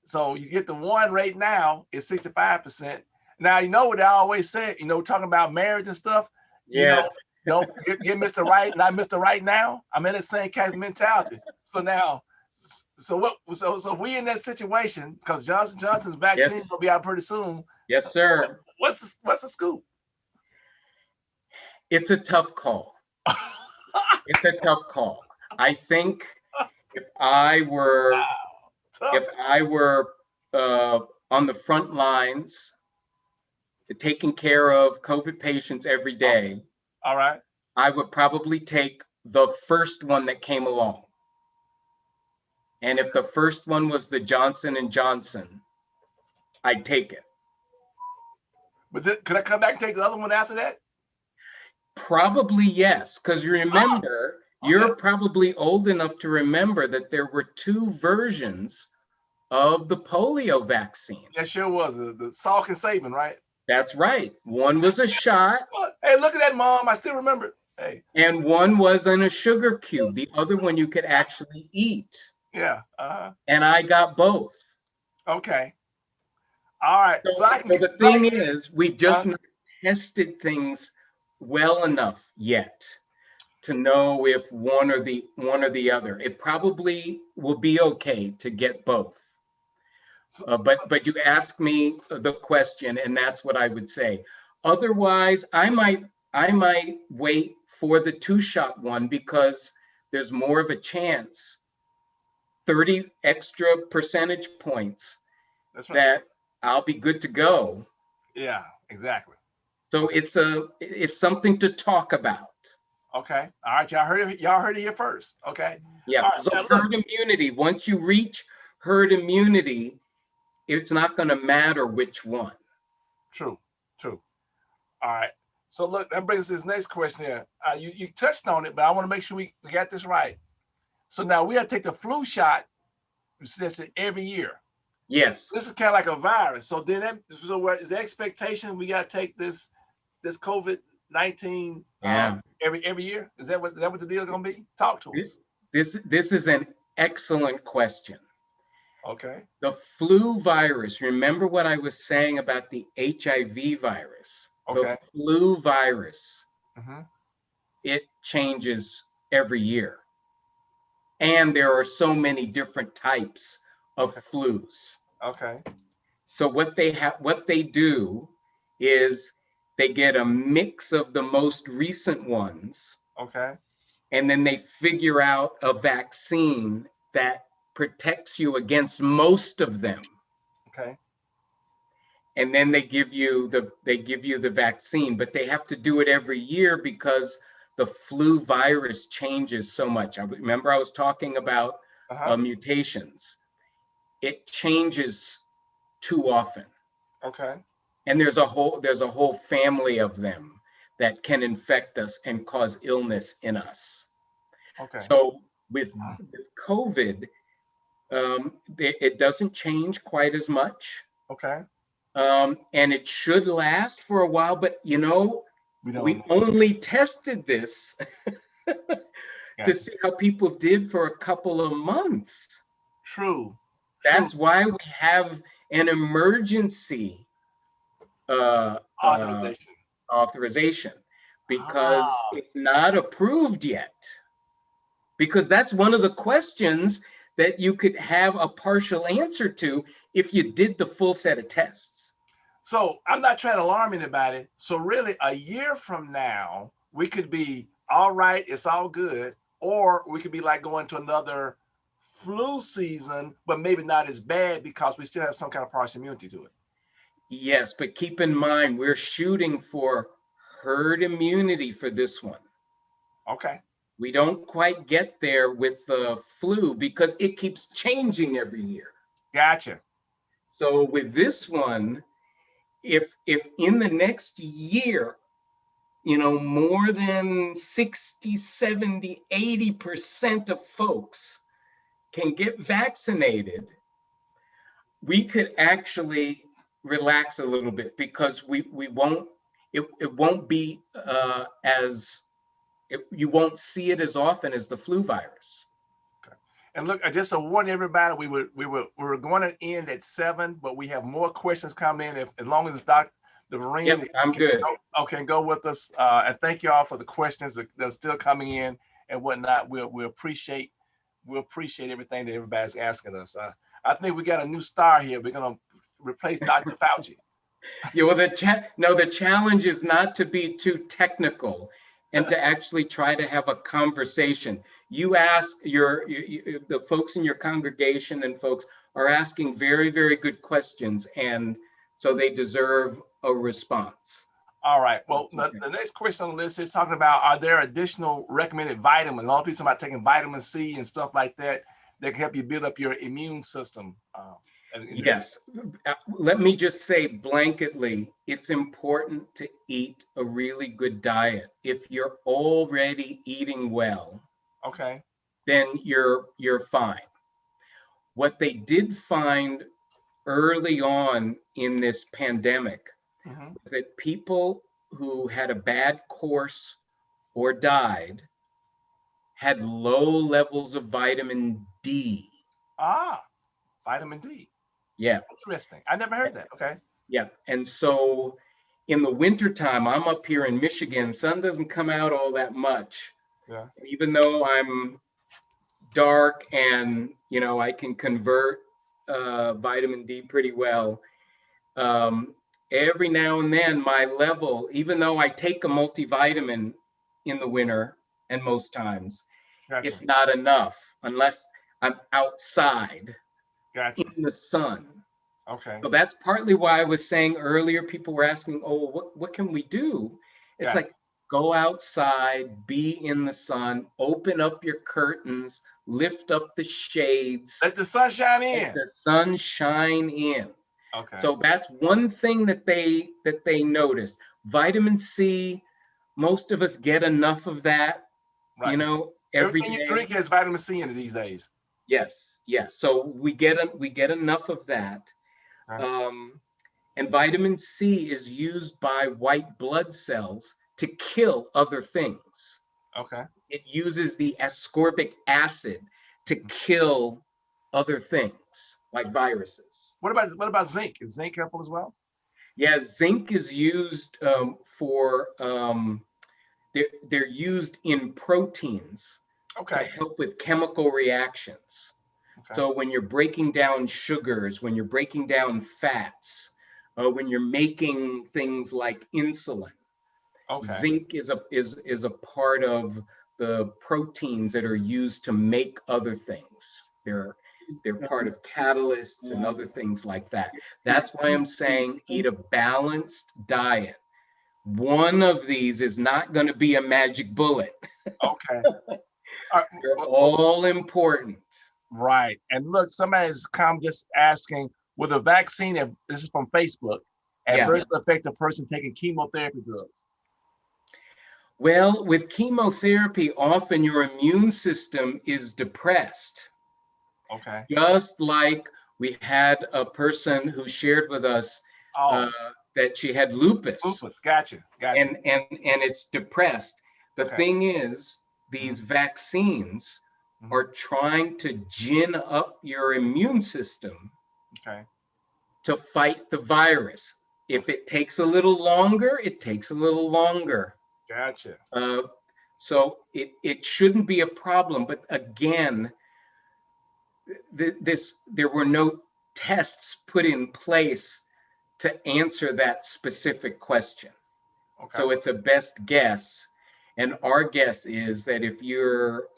So you get the one right now is 65%. Now, you know what I always say, talking about marriage and stuff. Yeah. Don't get Mr. Right, not Mr. Right now. I'm in the same kind of mentality. So now, so if we in that situation, because Johnson's vaccine will be out pretty soon. Yes, sir. What's the scoop? It's a tough call. It's a tough call. I think if I were on the front lines, taking care of COVID patients every day, all right, I would probably take the first one that came along. And if the first one was the Johnson & Johnson, I'd take it. But then, could I come back and take the other one after that? Probably yes, because remember, you're probably old enough to remember that there were 2 versions of the polio vaccine. Yeah, sure was. The Salk and Sabin, right? That's right. One was a shot. Hey, look at that, Mom. I still remember. Hey. And one was in a sugar cube. The other one you could actually eat. Yeah. And I got both. Okay. All right. So the thing is, we've just not tested things well enough yet to know if one or the other. It probably will be okay to get both. But you ask me the question, and that's what I would say. Otherwise, I might wait for the 2-shot one, because there's more of a chance, 30 extra percentage points, that I'll be good to go. Yeah, exactly. So it's something to talk about. Okay. All right. Y'all heard it here first. Okay. Yeah. All right. So Now look. herd immunity, once you reach herd immunity, it's not going to matter which one. True. True. All right. So look, that brings us to this next question here. You touched on it, but I want to make sure we got this right. So now we have to take the flu shot suggested every year. Yes. This is kind of like a virus. So then, what is the expectation? We got to take this COVID-19 Yeah. every year. Is that what the deal is going to be? Talk to us. This is an excellent question. Okay. The flu virus, remember what I was saying about the HIV virus? Okay. The flu virus, Mm-hmm. it changes every year. And there are so many different types of flus. Okay. So what they do is they get a mix of the most recent ones, Okay. and then they figure out a vaccine that protects you against most of them. Okay. And then they give you the vaccine, but they have to do it every year because the flu virus changes so much. I remember I was talking about mutations. It changes too often. Okay. And there's a whole family of them that can infect us and cause illness in us. Okay. So with COVID, it doesn't change quite as much. Okay. And it should last for a while, but we only tested this to see how people did for a couple of months. True. That's why we have an emergency authorization, because it's not approved yet. Because that's one of the questions that you could have a partial answer to if you did the full set of tests. So I'm not trying to alarm anybody. So really, a year from now, we could be all right, it's all good, or we could be like going to another flu season, but maybe not as bad because we still have some kind of partial immunity to it. Yes, but keep in mind, we're shooting for herd immunity for this one. Okay. We don't quite get there with the flu because it keeps changing every year. Gotcha. So with this one, if in the next year, more than 60, 70, 80% of folks can get vaccinated, we could actually relax a little bit because it won't be you won't see it as often as the flu virus. Okay. And look, just to warn everybody, we were going to end at 7, but we have more questions coming in. As long as Dr. Vereen, yep, I'm good. Go with us. And thank you all for the questions that's still coming in and whatnot. We appreciate everything that everybody's asking us. I think we got a new star here. We're gonna replace Dr. Fauci. Yeah, well, the challenge is not to be too technical and to actually try to have a conversation. You ask the folks in your congregation, and folks are asking very, very good questions, and so they deserve a response. All right. Well, the next question on the list is talking about, are there additional recommended vitamins? A lot of people about taking vitamin C and stuff like that that can help you build up your immune system. Yes. Let me just say blanketly, it's important to eat a really good diet. If you're already eating well, okay, then you're fine. What they did find early on in this pandemic was that people who had a bad course or died had low levels of vitamin D. Vitamin D. Yeah. Interesting. I never heard that. Okay. Yeah. And so in the wintertime, I'm up here in Michigan, sun doesn't come out all that much. Yeah. Even though I'm dark and, I can convert vitamin D pretty well. Every now and then my level, even though I take a multivitamin in the winter and most times, gotcha. It's not enough unless I'm outside in the sun. Okay. So that's partly why I was saying earlier, people were asking, oh, what can we do? It's Got it. like, go outside, be in the sun, open up your curtains, lift up the shades, Let the sun shine let in. the sun shine in. Okay. So that's one thing that they noticed. Vitamin C, most of us get enough of that, Right. every Everything you day. drink has vitamin C in it these days. Yes, yes. So we get enough of that. Okay. And vitamin C is used by white blood cells to kill other things. Okay. It uses the ascorbic acid to kill other things like viruses. What about zinc? Is zinc helpful as well? Yeah, zinc is used for they're used in proteins to Okay. help with chemical reactions. Okay. So when you're breaking down sugars, when you're breaking down fats, when you're making things like insulin, Okay. zinc is a part of the proteins that are used to make other things. They're part of catalysts and other things like that. That's why I'm saying eat a balanced diet. One of these is not going to be a magic bullet. Okay. All right. They're all important. Right. And look, somebody's come just asking, will the vaccine, this is from Facebook, Yeah. adversely affect a person taking chemotherapy drugs? Well, with chemotherapy, often your immune system is depressed. Okay. Just like we had a person who shared with us Oh, that she had lupus, lupus. Gotcha. Gotcha. and it's depressed. The Okay. thing is, these vaccines are trying to gin up your immune system Okay. to fight the virus. If it takes a little longer, it takes a little longer. Gotcha. So it shouldn't be a problem. But again, there were no tests put in place to answer that specific question. Okay. So it's a best guess. And our guess is that if you're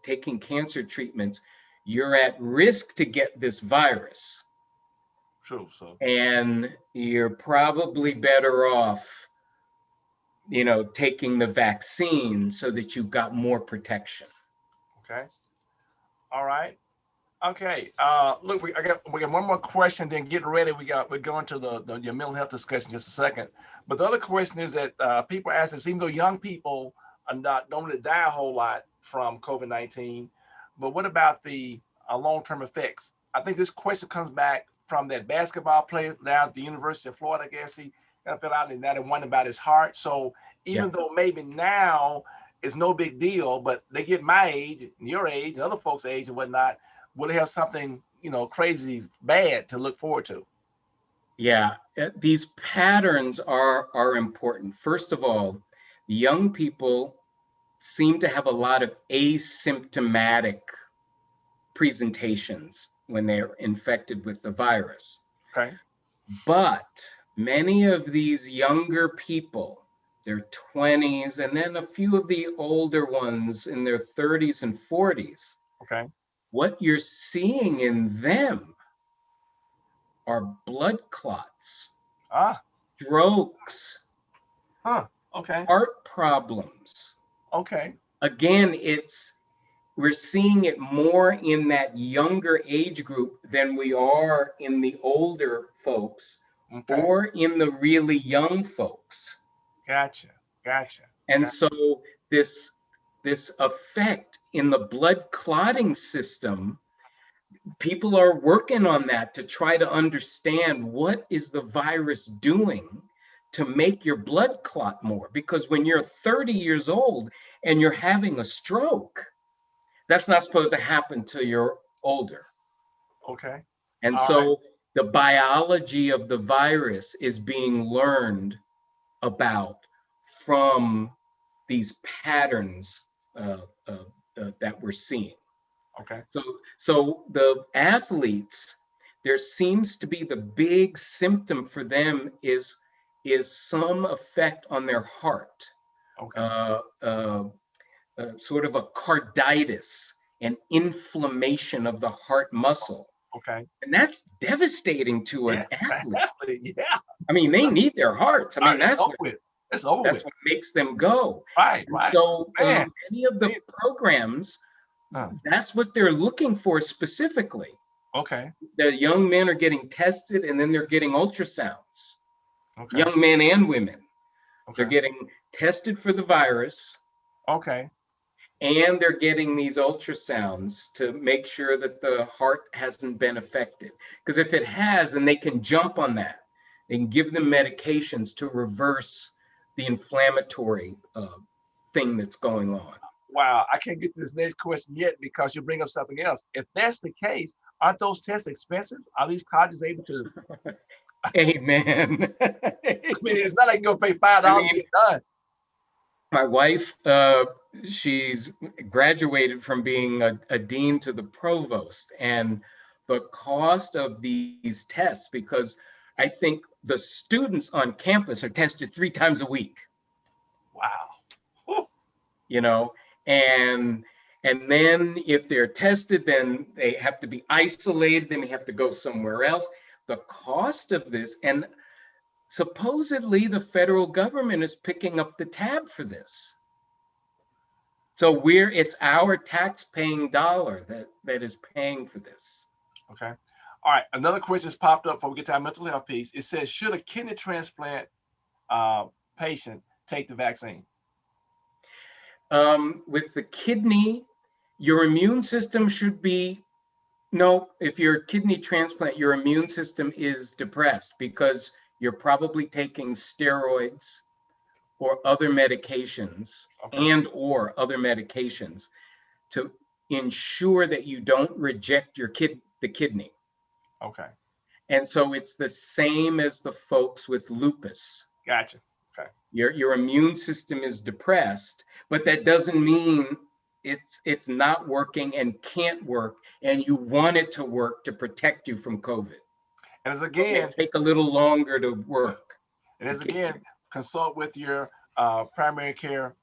taking cancer treatments, you're at risk to get this virus. True. So, And you're probably better off, taking the vaccine so that you've got more protection. okay. All right. Okay. Look, we got one more question. Then get ready. We're going to your mental health discussion in just a second. But the other question is that people ask us, even though young people don't really die a whole lot from COVID-19, but what about the long-term effects? I think this question comes back from that basketball player down at the University of Florida. I guess he got fell out and now they wonder about his heart. So even though maybe now it's no big deal, but they get my age, your age, and other folks' age and whatnot, will they have something crazy bad to look forward to? Yeah, these patterns are important. First of all, young people seem to have a lot of asymptomatic presentations when they're infected with the virus. Okay. But many of these younger people, their 20s, and then a few of the older ones in their 30s and 40s, Okay. what you're seeing in them are blood clots, Ah. strokes, Huh. Okay. heart problems. Okay. Again, we're seeing it more in that younger age group than we are in the older folks Okay. or in the really young folks. Gotcha. Gotcha. And so this effect in the blood clotting system, people are working on that to try to understand what is the virus doing to make your blood clot more. Because when you're 30 years old and you're having a stroke, that's not supposed to happen till you're older. Okay. And All right. so the biology of the virus is being learned about from these patterns that we're seeing. Okay. So the athletes, there seems to be the big symptom for them is some effect on their heart, Okay. sort of a carditis, an inflammation of the heart muscle. Okay. And that's devastating to an Yes. athlete. Yeah. I mean, they need their hearts. I All mean, right, it's over with. It's over that's with. what makes them go. Right. And Right. so Man. in many of the programs, that's what they're looking for specifically. Okay. The young men are getting tested and then they're getting ultrasounds. Okay. Young men and women. They're Okay. getting tested for the virus Okay. and they're getting these ultrasounds to make sure that the heart hasn't been affected. Because if it has, then they can jump on that. They can give them medications to reverse the inflammatory thing that's going on. Wow, I can't get to this next question yet because you bring up something else. If that's the case, aren't those tests expensive? Are these colleges able to? Amen. I mean, it's not like you're gonna pay $5 to get done. My wife, she's graduated from being a dean to the provost, and the cost of these tests, because I think the students on campus are tested 3 times a week. Wow. Whew. You know, and then if they're tested, then they have to be isolated, then they have to go somewhere else. The cost of this, and supposedly the federal government is picking up the tab for this. So it's our tax-paying dollar that is paying for this. Okay. All right. Another question has popped up before we get to our mental health piece. It says, should a kidney transplant patient take the vaccine? With the kidney, your immune system should be, no, if you're a kidney transplant, your immune system is depressed because you're probably taking steroids or other medications or other medications to ensure that you don't reject the kidney. Okay. And so it's the same as the folks with lupus. Gotcha. Okay. Your immune system is depressed, but that doesn't mean it's not working and can't work, and you want it to work to protect you from COVID. And as again, take a little longer to work. And as again, consult with your primary care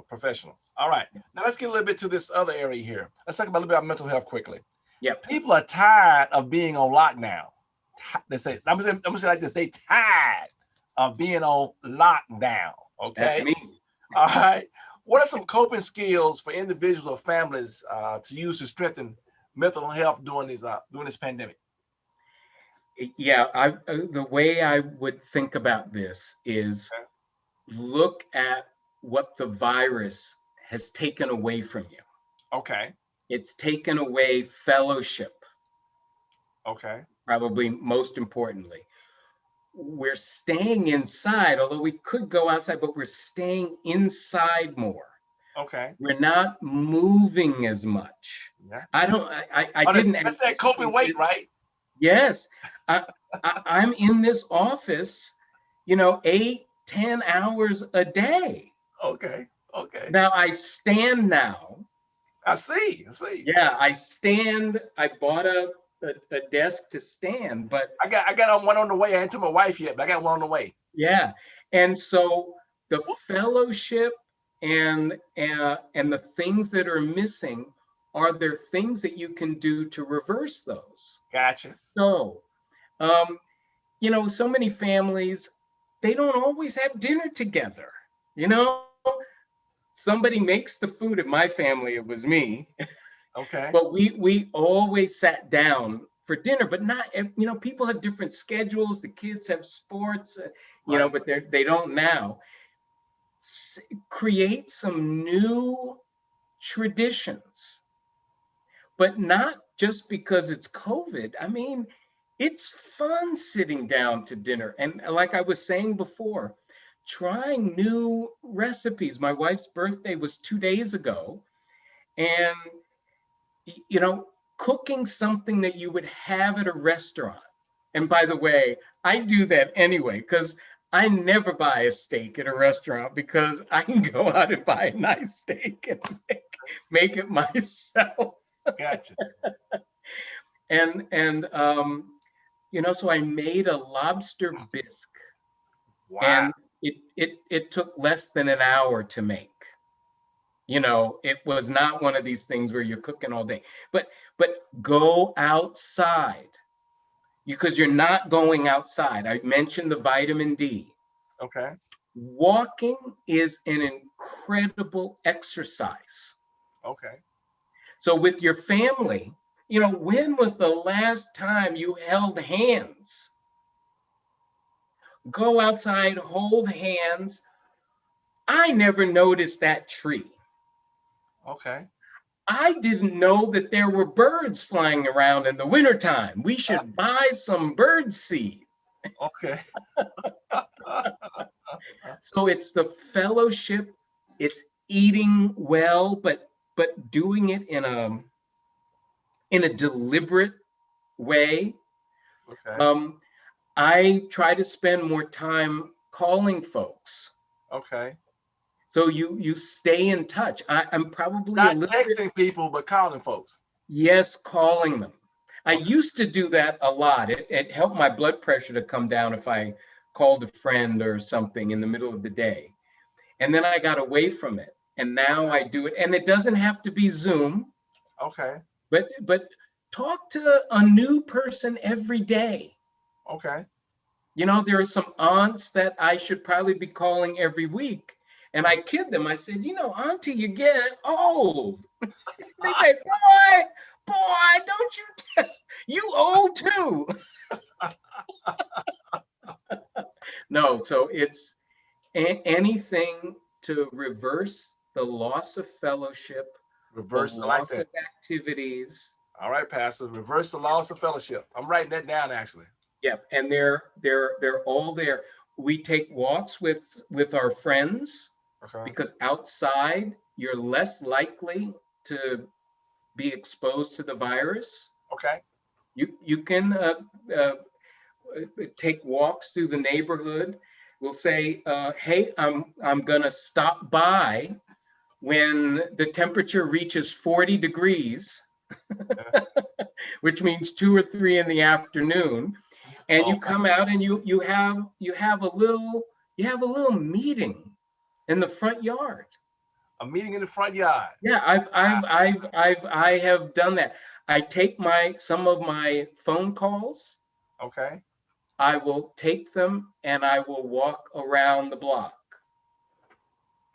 professional. All right. Now let's get a little bit to this other area here. Let's talk about a little bit about mental health quickly. Yeah. People are tired of being on lockdown. They say, I'm gonna say like this, they tired of being on lockdown. Okay. That's me. All right. What are some coping skills for individuals or families to use to strengthen mental health during this pandemic? Yeah, the way I would think about this is look at what the virus has taken away from you. Okay. It's taken away fellowship. Okay. Probably most importantly. We're staying inside, although we could go outside, but we're staying inside more. Okay. We're not moving as much. Yeah. I didn't. That's that COVID weight, right? Yes. I'm in this office, 8-10 hours a day. Okay. Okay. Now I stand now. I see. Yeah, I stand. I bought a desk to stand, but I got one on the way. I ain't told my wife yet, but I got one on the way. Yeah. And so the fellowship and the things that are missing, are there things that you can do to reverse those? Gotcha. So, so many families, they don't always have dinner together. Somebody makes the food. At my family, it was me. Okay. But we always sat down for dinner, but not, people have different schedules. The kids have sports, but they don't now. Create some new traditions, but not just because it's COVID. I mean, it's fun sitting down to dinner. And like I was saying before, trying new recipes. My wife's birthday was 2 days ago, and cooking something that you would have at a restaurant. And by the way, I do that anyway, because I never buy a steak at a restaurant, because I can go out and buy a nice steak and make it myself. Gotcha. So I made a lobster bisque. Wow. And it took less than an hour to make. It was not one of these things where you're cooking all day, but go outside, because you're not going outside. I mentioned the vitamin D. Okay. Walking is an incredible exercise. Okay. So with your family, when was the last time you held hands? Go outside, hold hands. I never noticed that tree. Okay. I didn't know that there were birds flying around in the wintertime. We should buy some bird seed. Okay. So it's the fellowship, it's eating well, but doing it in a deliberate way. Okay. I try to spend more time calling folks. Okay. So you stay in touch. I'm probably a Not little bit, texting people, but calling folks. yes, calling them. I Okay. used to do that a lot. It helped my blood pressure to come down if I called a friend or something in the middle of the day. And then I got away from it. And now I do it. And it doesn't have to be Zoom, Okay. but talk to a new person every day. Okay. There are some aunts that I should probably be calling every week. And I kid them. I said, Auntie, you're getting old. They say, boy, don't you, you old too. No, so it's anything to reverse the loss of fellowship, Reverse. the I like loss that. of activities. All right, Pastor. Reverse the loss of fellowship. I'm writing that down, actually. Yep, and they're all there. We take walks with our friends, Okay. because outside you're less likely to be exposed to the virus. Okay. You can take walks through the neighborhood. We'll say, hey, I'm gonna stop by when the temperature reaches 40 degrees, which means 2 or 3 in the afternoon, and you come out and you have a little meeting in the front yard. A meeting in the front yard. Yeah, I have done that. I take some of my phone calls. Okay. I will take them and I will walk around the block.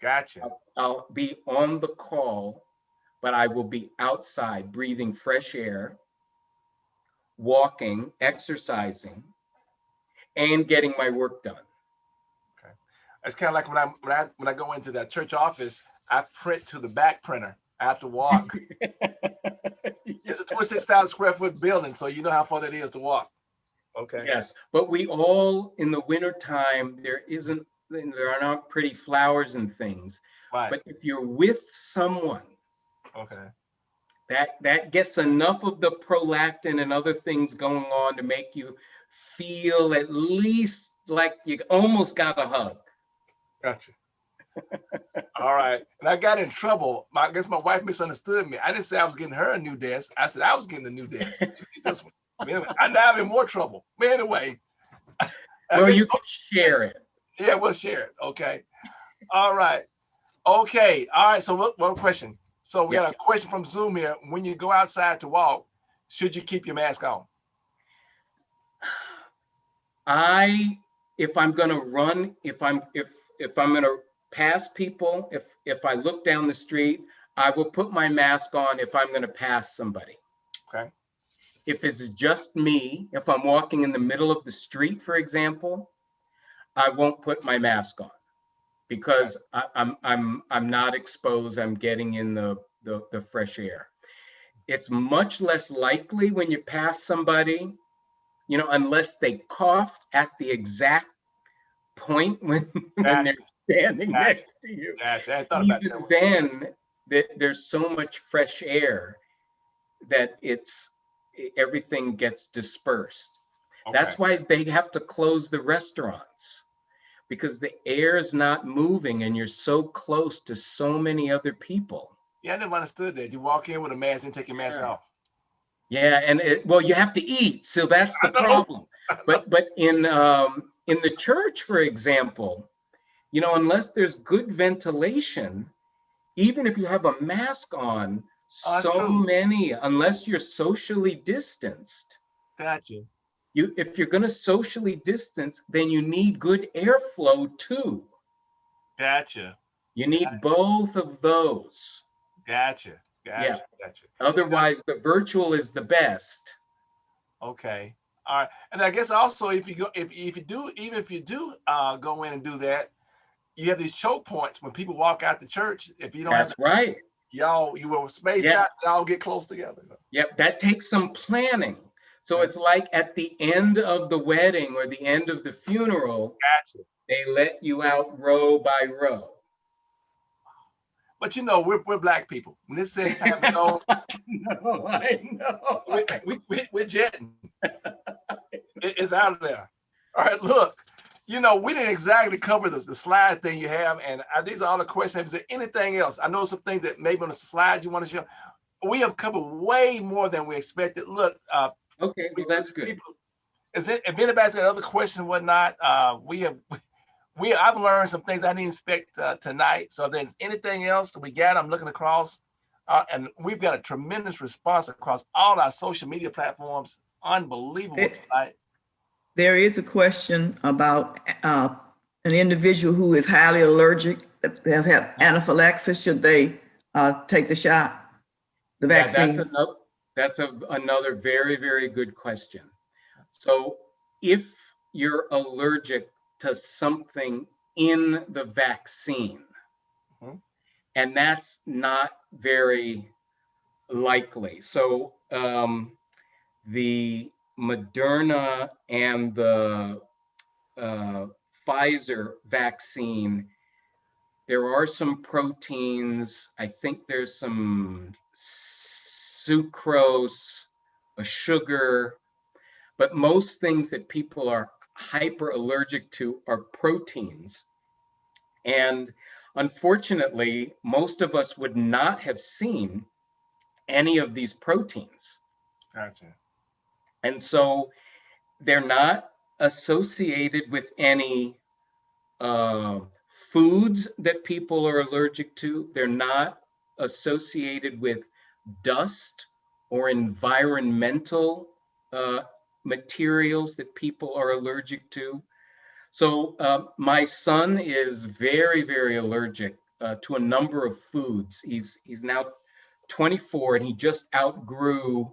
Gotcha. I'll be on the call, but I will be outside breathing fresh air, walking, exercising, and getting my work done. Okay. It's kind of like when I go into that church office, I print to the back printer. I have to walk. It's a 26,000 square foot building, so you know how far that is to walk. Okay. Yes, but we all, in the wintertime, there are not pretty flowers and things. Right. But if you're with someone, okay, that gets enough of the prolactin and other things going on to make you feel at least like you almost got a hug. Gotcha. All right. And I got in trouble. I guess my wife misunderstood me. I didn't say I was getting her a new desk. I said I was getting a new desk. This one. I now I'm in more trouble. But anyway. Well, you can share it. Yeah, we'll share it. Okay. All right. Okay. All right. So one question. So we got a question from Zoom here. When you go outside to walk, should you keep your mask on? If I'm going to run, if I'm going to pass people, if I look down the street, I will put my mask on if I'm going to pass somebody. Okay. If it's just me, if I'm walking in the middle of the street, for example, I won't put my mask on because I'm not exposed. I'm getting in the fresh air. It's much less likely when you pass somebody, unless they cough at the exact point when they're standing next to you. Even then, there's so much fresh air that everything gets dispersed. Okay. That's why they have to close the restaurants, because the air is not moving and you're so close to so many other people. Yeah, I never understood that. You walk in with a mask and take your mask off. Yeah, and you have to eat, so that's the problem. But in the church, for example, unless there's good ventilation, even if you have a mask on, Oh, that's so true. many, unless you're socially distanced, Gotcha. if you're going to socially distance, then you need good airflow too. Gotcha. You need both of those. Gotcha. Yeah. Gotcha. Gotcha. Otherwise, the virtual is the best. Okay. All right. And I guess also if you go, if you do, even if you do go in and do that, you have these choke points when people walk out the church. If you don't have, That's right. you were spaced Yeah. out, y'all get close together. Yep. That takes some planning. So it's like at the end of the wedding or the end of the funeral, Gotcha. they let you out row by row. But you know, we're black people. When this says time to go, No, I know. we're jetting. It's out of there. All right, look, you know, we didn't exactly cover the slide thing you have, and these are all the questions. Is there anything else? I know some things that maybe on the slides you want to show. We have covered way more than we expected. Look, Okay, well, that's good. If anybody's got other questions and whatnot, I've learned some things I didn't expect tonight. So if there's anything else that we got, I'm looking across, and we've got a tremendous response across all our social media platforms. Unbelievable tonight. There is a question about an individual who is highly allergic, they have anaphylaxis. Should they take the shot, the vaccine? Yeah, that's another very, very good question. So if you're allergic to something in the vaccine, and that's not very likely. So the Moderna and the Pfizer vaccine, there are some proteins. I think there's some sucrose, a sugar, but most things that people are hyper allergic to are proteins. And unfortunately, most of us would not have seen any of these proteins. Gotcha. And so they're not associated with any foods that people are allergic to. They're not associated with dust or environmental materials that people are allergic to. So my son is very, very allergic to a number of foods. He's now 24 and he just outgrew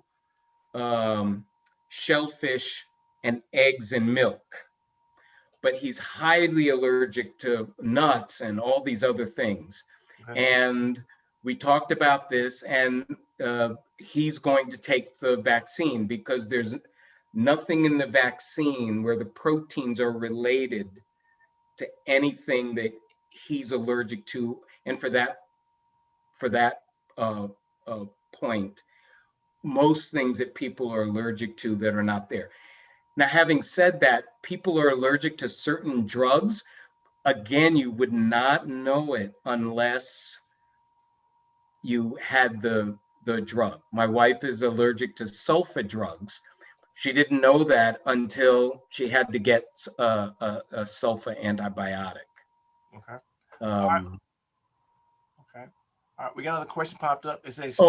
shellfish and eggs and milk. But he's highly allergic to nuts and all these other things. Okay. And we talked about this, and he's going to take the vaccine because there's nothing in the vaccine where the proteins are related to anything that he's allergic to. And for that point, most things that people are allergic to that are not there. Now, having said that, people are allergic to certain drugs. Again, you would not know it unless you had the drug. My wife is allergic to sulfa drugs. She didn't know that until she had to get a sulfa antibiotic. Okay. All right. Okay. All right. We got another question popped up. It says,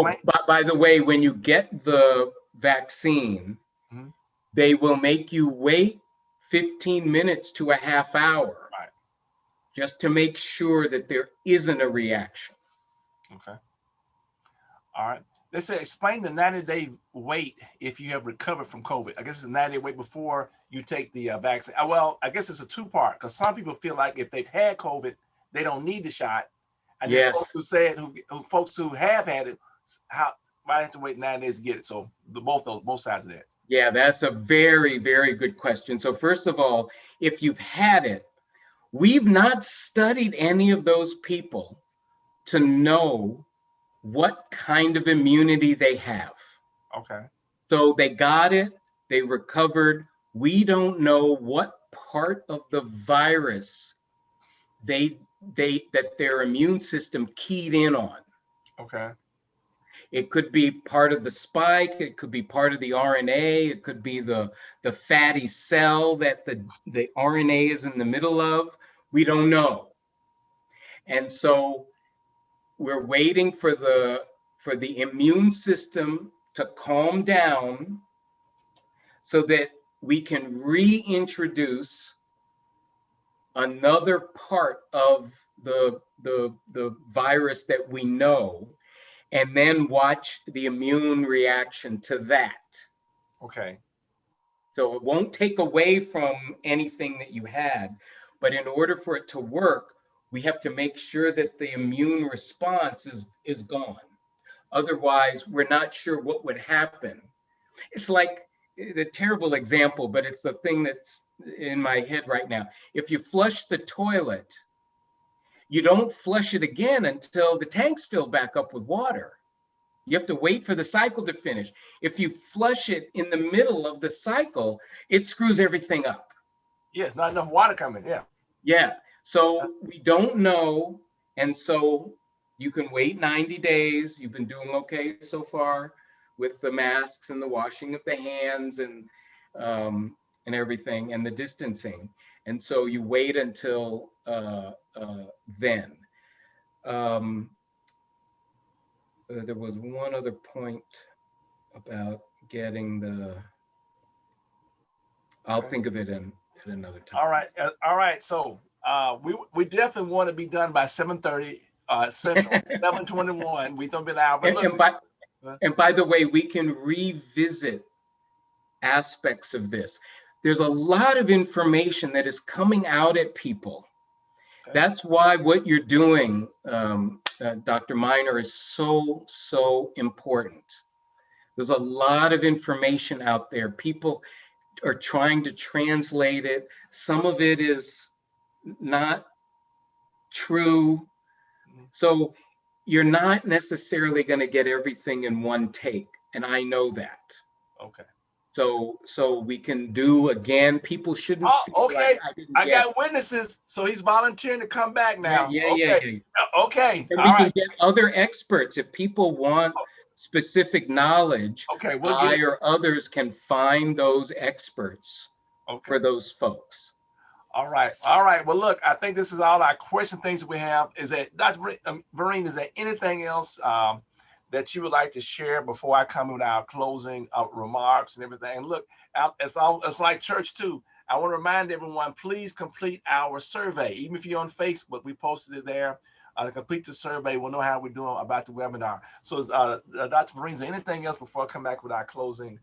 by the way, when you get the vaccine, they will make you wait 15 minutes to a half hour, right, just to make sure that there isn't a reaction. Okay. All right. They say, explain the 90-day wait if you have recovered from COVID. I guess it's a 90-day wait before you take the vaccine. Well, I guess it's a two-part because some people feel like if they've had COVID, they don't need the shot. And then folks who said, folks who have had it, might have to wait 9 days to get it. So both sides of that. Yeah, that's a very, very good question. So first of all, if you've had it, we've not studied any of those people to know what kind of immunity they have. Okay. So they got it, they recovered. We don't know what part of the virus that their immune system keyed in on. Okay. It could be part of the spike, it could be part of the RNA, it could be the fatty cell that the RNA is in the middle of. We don't know. And so we're waiting for the immune system to calm down so that we can reintroduce another part of the virus that we know, and then watch the immune reaction to that. Okay. So it won't take away from anything that you had, but in order for it to work, we have to make sure that the immune response is gone. Otherwise, we're not sure what would happen. It's like a terrible example, but it's the thing that's in my head right now. If you flush the toilet, you don't flush it again until the tanks fill back up with water. You have to wait for the cycle to finish. If you flush it in the middle of the cycle, it screws everything up. Yes, not enough water coming. Yeah. Yeah. So we don't know. And so you can wait 90 days. You've been doing okay so far with the masks and the washing of the hands and everything and the distancing. And so you wait until then. There was one other point about getting the, I'll think of it at another time. All right. So we definitely want to be done by 7:30 Central, 7:21. We don't be an hour. But and by the way, we can revisit aspects of this. There's a lot of information that is coming out at people. Okay. That's why what you're doing, Dr. Miner, is so important. There's a lot of information out there. People are trying to translate it. Some of it is not true. So you're not necessarily going to get everything in one take. And I know that. Okay. So we can do again. People shouldn't. Okay. Like I got witnesses. So he's volunteering to come back now. Yeah. Okay. And we can get other experts if people want specific knowledge. Okay. I or others can find those experts for those folks. All right. Well, look, I think this is all our question things we have. Is that Dr. Vereen, is there anything else that you would like to share before I come with our closing remarks and everything? And look, it's like church too. I want to remind everyone, please complete our survey. Even if you're on Facebook, we posted it there. Complete the survey. We'll know how we're doing about the webinar. So Dr. Vereen, is there anything else before I come back with our closing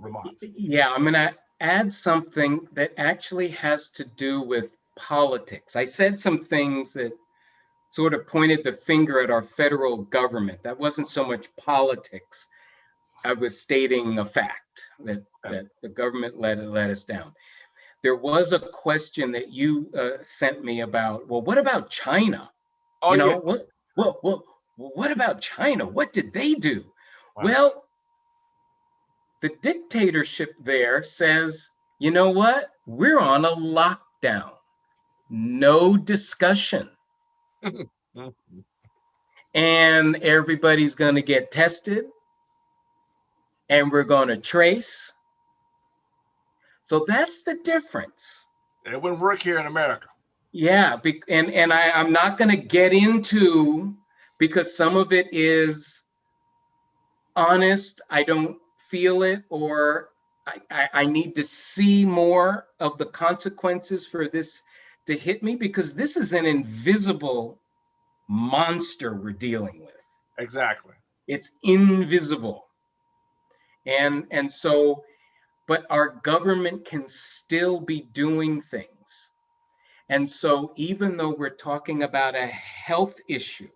remarks? Yeah, I'm going to add something that actually has to do with politics. I said some things that sort of pointed the finger at our federal government. That wasn't so much politics. I was stating a fact that the government let us down. There was a question that you sent me about, well, what about China? Oh, you know, yes. What about China? What did they do? Wow. Well, the dictatorship there says, you know what? We're on a lockdown. No discussion. And everybody's going to get tested. And we're going to trace. So that's the difference. It wouldn't work here in America. Yeah, and I'm not going to get into, because some of it is honest, I don't feel it, or I need to see more of the consequences for this to hit me, because this is an invisible monster we're dealing with. Exactly. It's invisible. And so, but our government can still be doing things. And so even though we're talking about a health issue,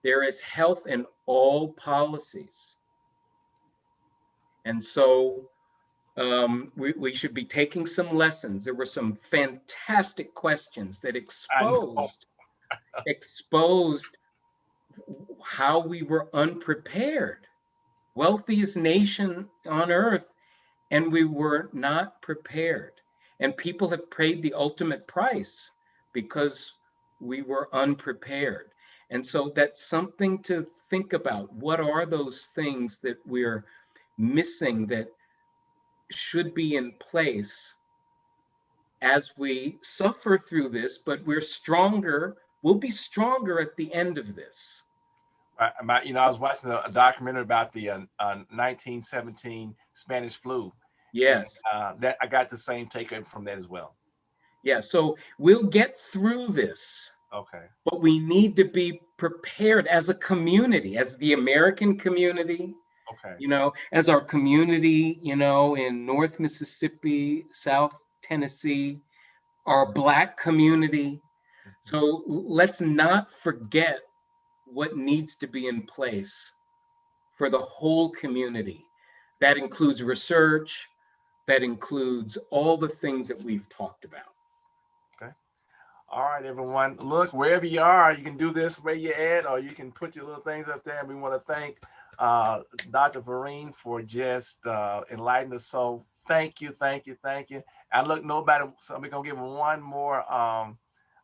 there is health in all policies. And so we should be taking some lessons. There were some fantastic questions that exposed how we were unprepared. Wealthiest nation on earth, and we were not prepared. And people have paid the ultimate price because we were unprepared. And so that's something to think about. What are those things that we're missing that should be in place as we suffer through this, but we're stronger we'll be stronger at the end of this. I was watching a documentary about the 1917 Spanish flu. Yes. And, that I got the same takeaway from that as well. Yeah. So we'll get through this. Okay. But we need to be prepared as a community, as the American community, Okay. as our community, in North Mississippi, South Tennessee, our Black community. So let's not forget what needs to be in place for the whole community. That includes research, that includes all the things that we've talked about. Okay. All right, everyone. Look, wherever you are, you can do this where you're at, or you can put your little things up there. And we want to thank Dr. Vereen for just enlightening us. So thank you. And look, so we're going to give him one more.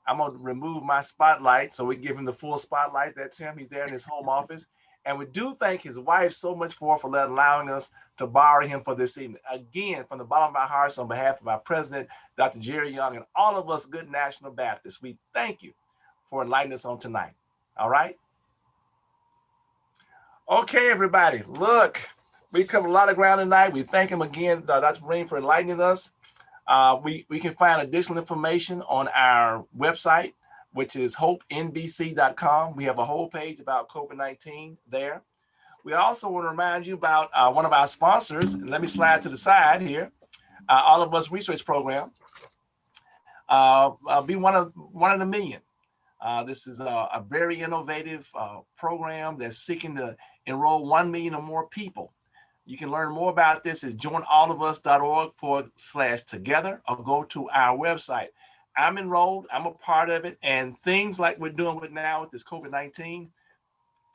I'm going to remove my spotlight so we give him the full spotlight. That's him. He's there in his home office. And we do thank his wife so much for allowing us to borrow him for this evening. Again, from the bottom of our hearts, on behalf of our president, Dr. Jerry Young, and all of us good National Baptists, we thank you for enlightening us on tonight. All right? Okay, everybody. Look, we covered a lot of ground tonight. We thank him again, Dr. Vereen, for enlightening us. We can find additional information on our website, which is hopenbc.com. We have a whole page about COVID-19 there. We also want to remind you about one of our sponsors. Let me slide to the side here. All of Us Research Program. Be one of the million. This is a very innovative program that's seeking to enroll 1 million or more people. You can learn more about this at joinallofus.org/together, or go to our website. I'm enrolled, I'm a part of it, and things like we're doing with now with this COVID-19,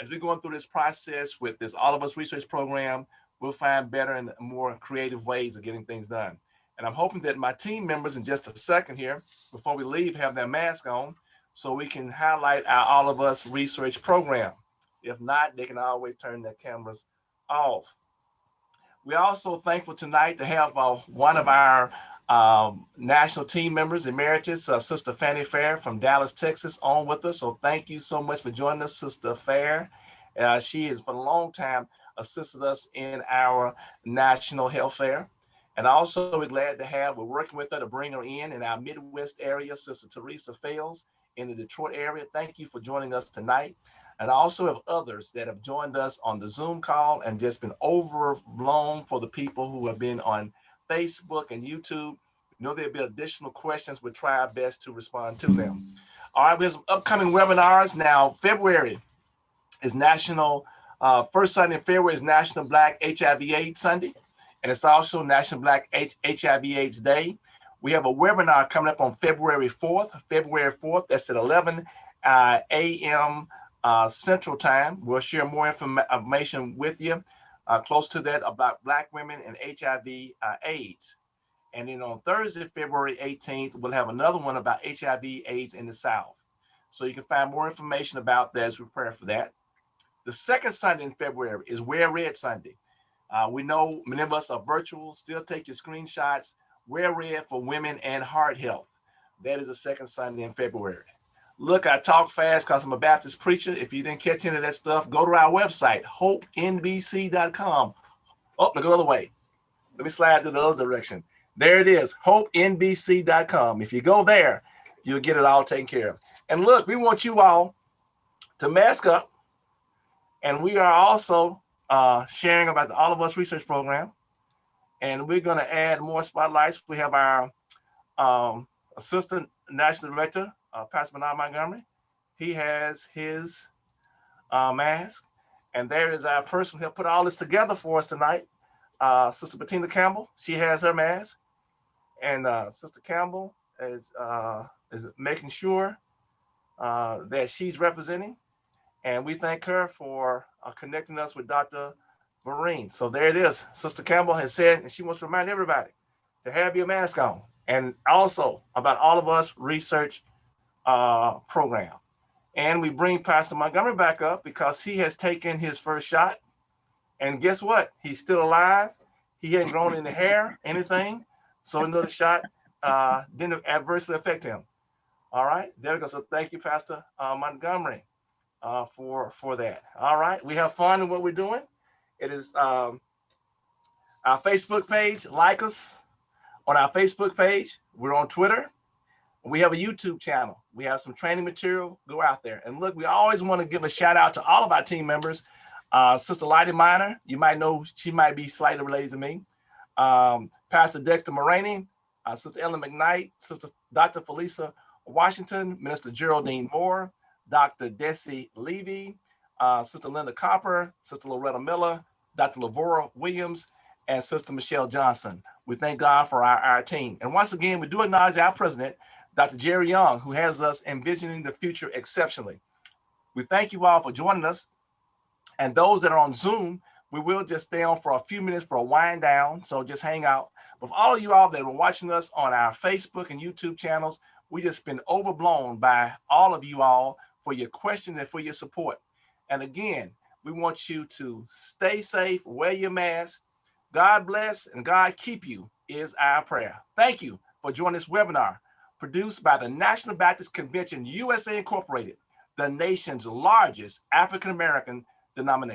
as we're going through this process with this All of Us Research Program, we'll find better and more creative ways of getting things done. And I'm hoping that my team members in just a second here, before we leave, have their mask on so we can highlight our All of Us Research Program. If not, they can always turn their cameras off. We're also thankful tonight to have one of our national team members, Emeritus, Sister Fannie Fair from Dallas, Texas, on with us. So thank you so much for joining us, Sister Fair. She has for a long time assisted us in our national health fair. And also we're working with her to bring her in our Midwest area, Sister Teresa Fales in the Detroit area. Thank you for joining us tonight. And I also have others that have joined us on the Zoom call and just been overblown for the people who have been on Facebook and YouTube. We know there'll be additional questions. We'll try our best to respond to them. All right, we have some upcoming webinars. Now, February is first Sunday in February is National Black HIV/AIDS Sunday. And it's also National Black HIV/AIDS Day. We have a webinar coming up on February 4th. That's at 11 a.m. Central Time. We'll share more information with you close to that about Black women and HIV/AIDS. And then on Thursday, February 18th, we'll have another one about HIV/AIDS in the South. So you can find more information about that as we prepare for that. The second Sunday in February is Wear Red Sunday. We know many of us are virtual. Still take your screenshots. Wear red for women and heart health. That is the second Sunday in February. Look, I talk fast because I'm a Baptist preacher. If you didn't catch any of that stuff, go to our website, hopenbc.com. Oh, look the other way. Let me slide to the other direction. There it is, hopenbc.com. If you go there, you'll get it all taken care of. And look, we want you all to mask up. And we are also sharing about the All of Us Research Program. And we're going to add more spotlights. We have our Assistant National Director, Pastor Bernard Montgomery. He has his mask. And there is our person who put all this together for us tonight, Sister Bettina Campbell. She has her mask. And Sister Campbell is making sure that she's representing. And we thank her for connecting us with Dr. Vereen. So there it is. Sister Campbell has said, and she wants to remind everybody to have your mask on. And also about All of Us Research Program. And we bring Pastor Montgomery back up because he has taken his first shot. And guess what? He's still alive. He hadn't grown any hair, anything. So another shot didn't adversely affect him. All right, there we go. So thank you, Pastor Montgomery, for that. All right, we have fun in what we're doing. It is our Facebook page. Like us on our Facebook page. We're on Twitter. We have a YouTube channel. We have some training material. Go out there and look. We always want to give a shout out to all of our team members. Sister Lottie Minor, you might know she might be slightly related to me. Pastor Dexter Moraney, Sister Ellen McKnight, Sister Dr. Felisa Washington, Minister Geraldine Moore, Dr. Desi Levy, Sister Linda Copper, Sister Loretta Miller, Dr. Lavora Williams, and Sister Michelle Johnson. We thank God for our team. And once again, we do acknowledge our president, Dr. Jerry Young, who has us envisioning the future exceptionally. We thank you all for joining us. And those that are on Zoom, we will just stay on for a few minutes for a wind down. So just hang out. But for all of you all that are watching us on our Facebook and YouTube channels, we just been overblown by all of you all for your questions and for your support. And again, we want you to stay safe, wear your mask. God bless and God keep you is our prayer. Thank you for joining this webinar produced by the National Baptist Convention USA Incorporated, the nation's largest African-American denomination.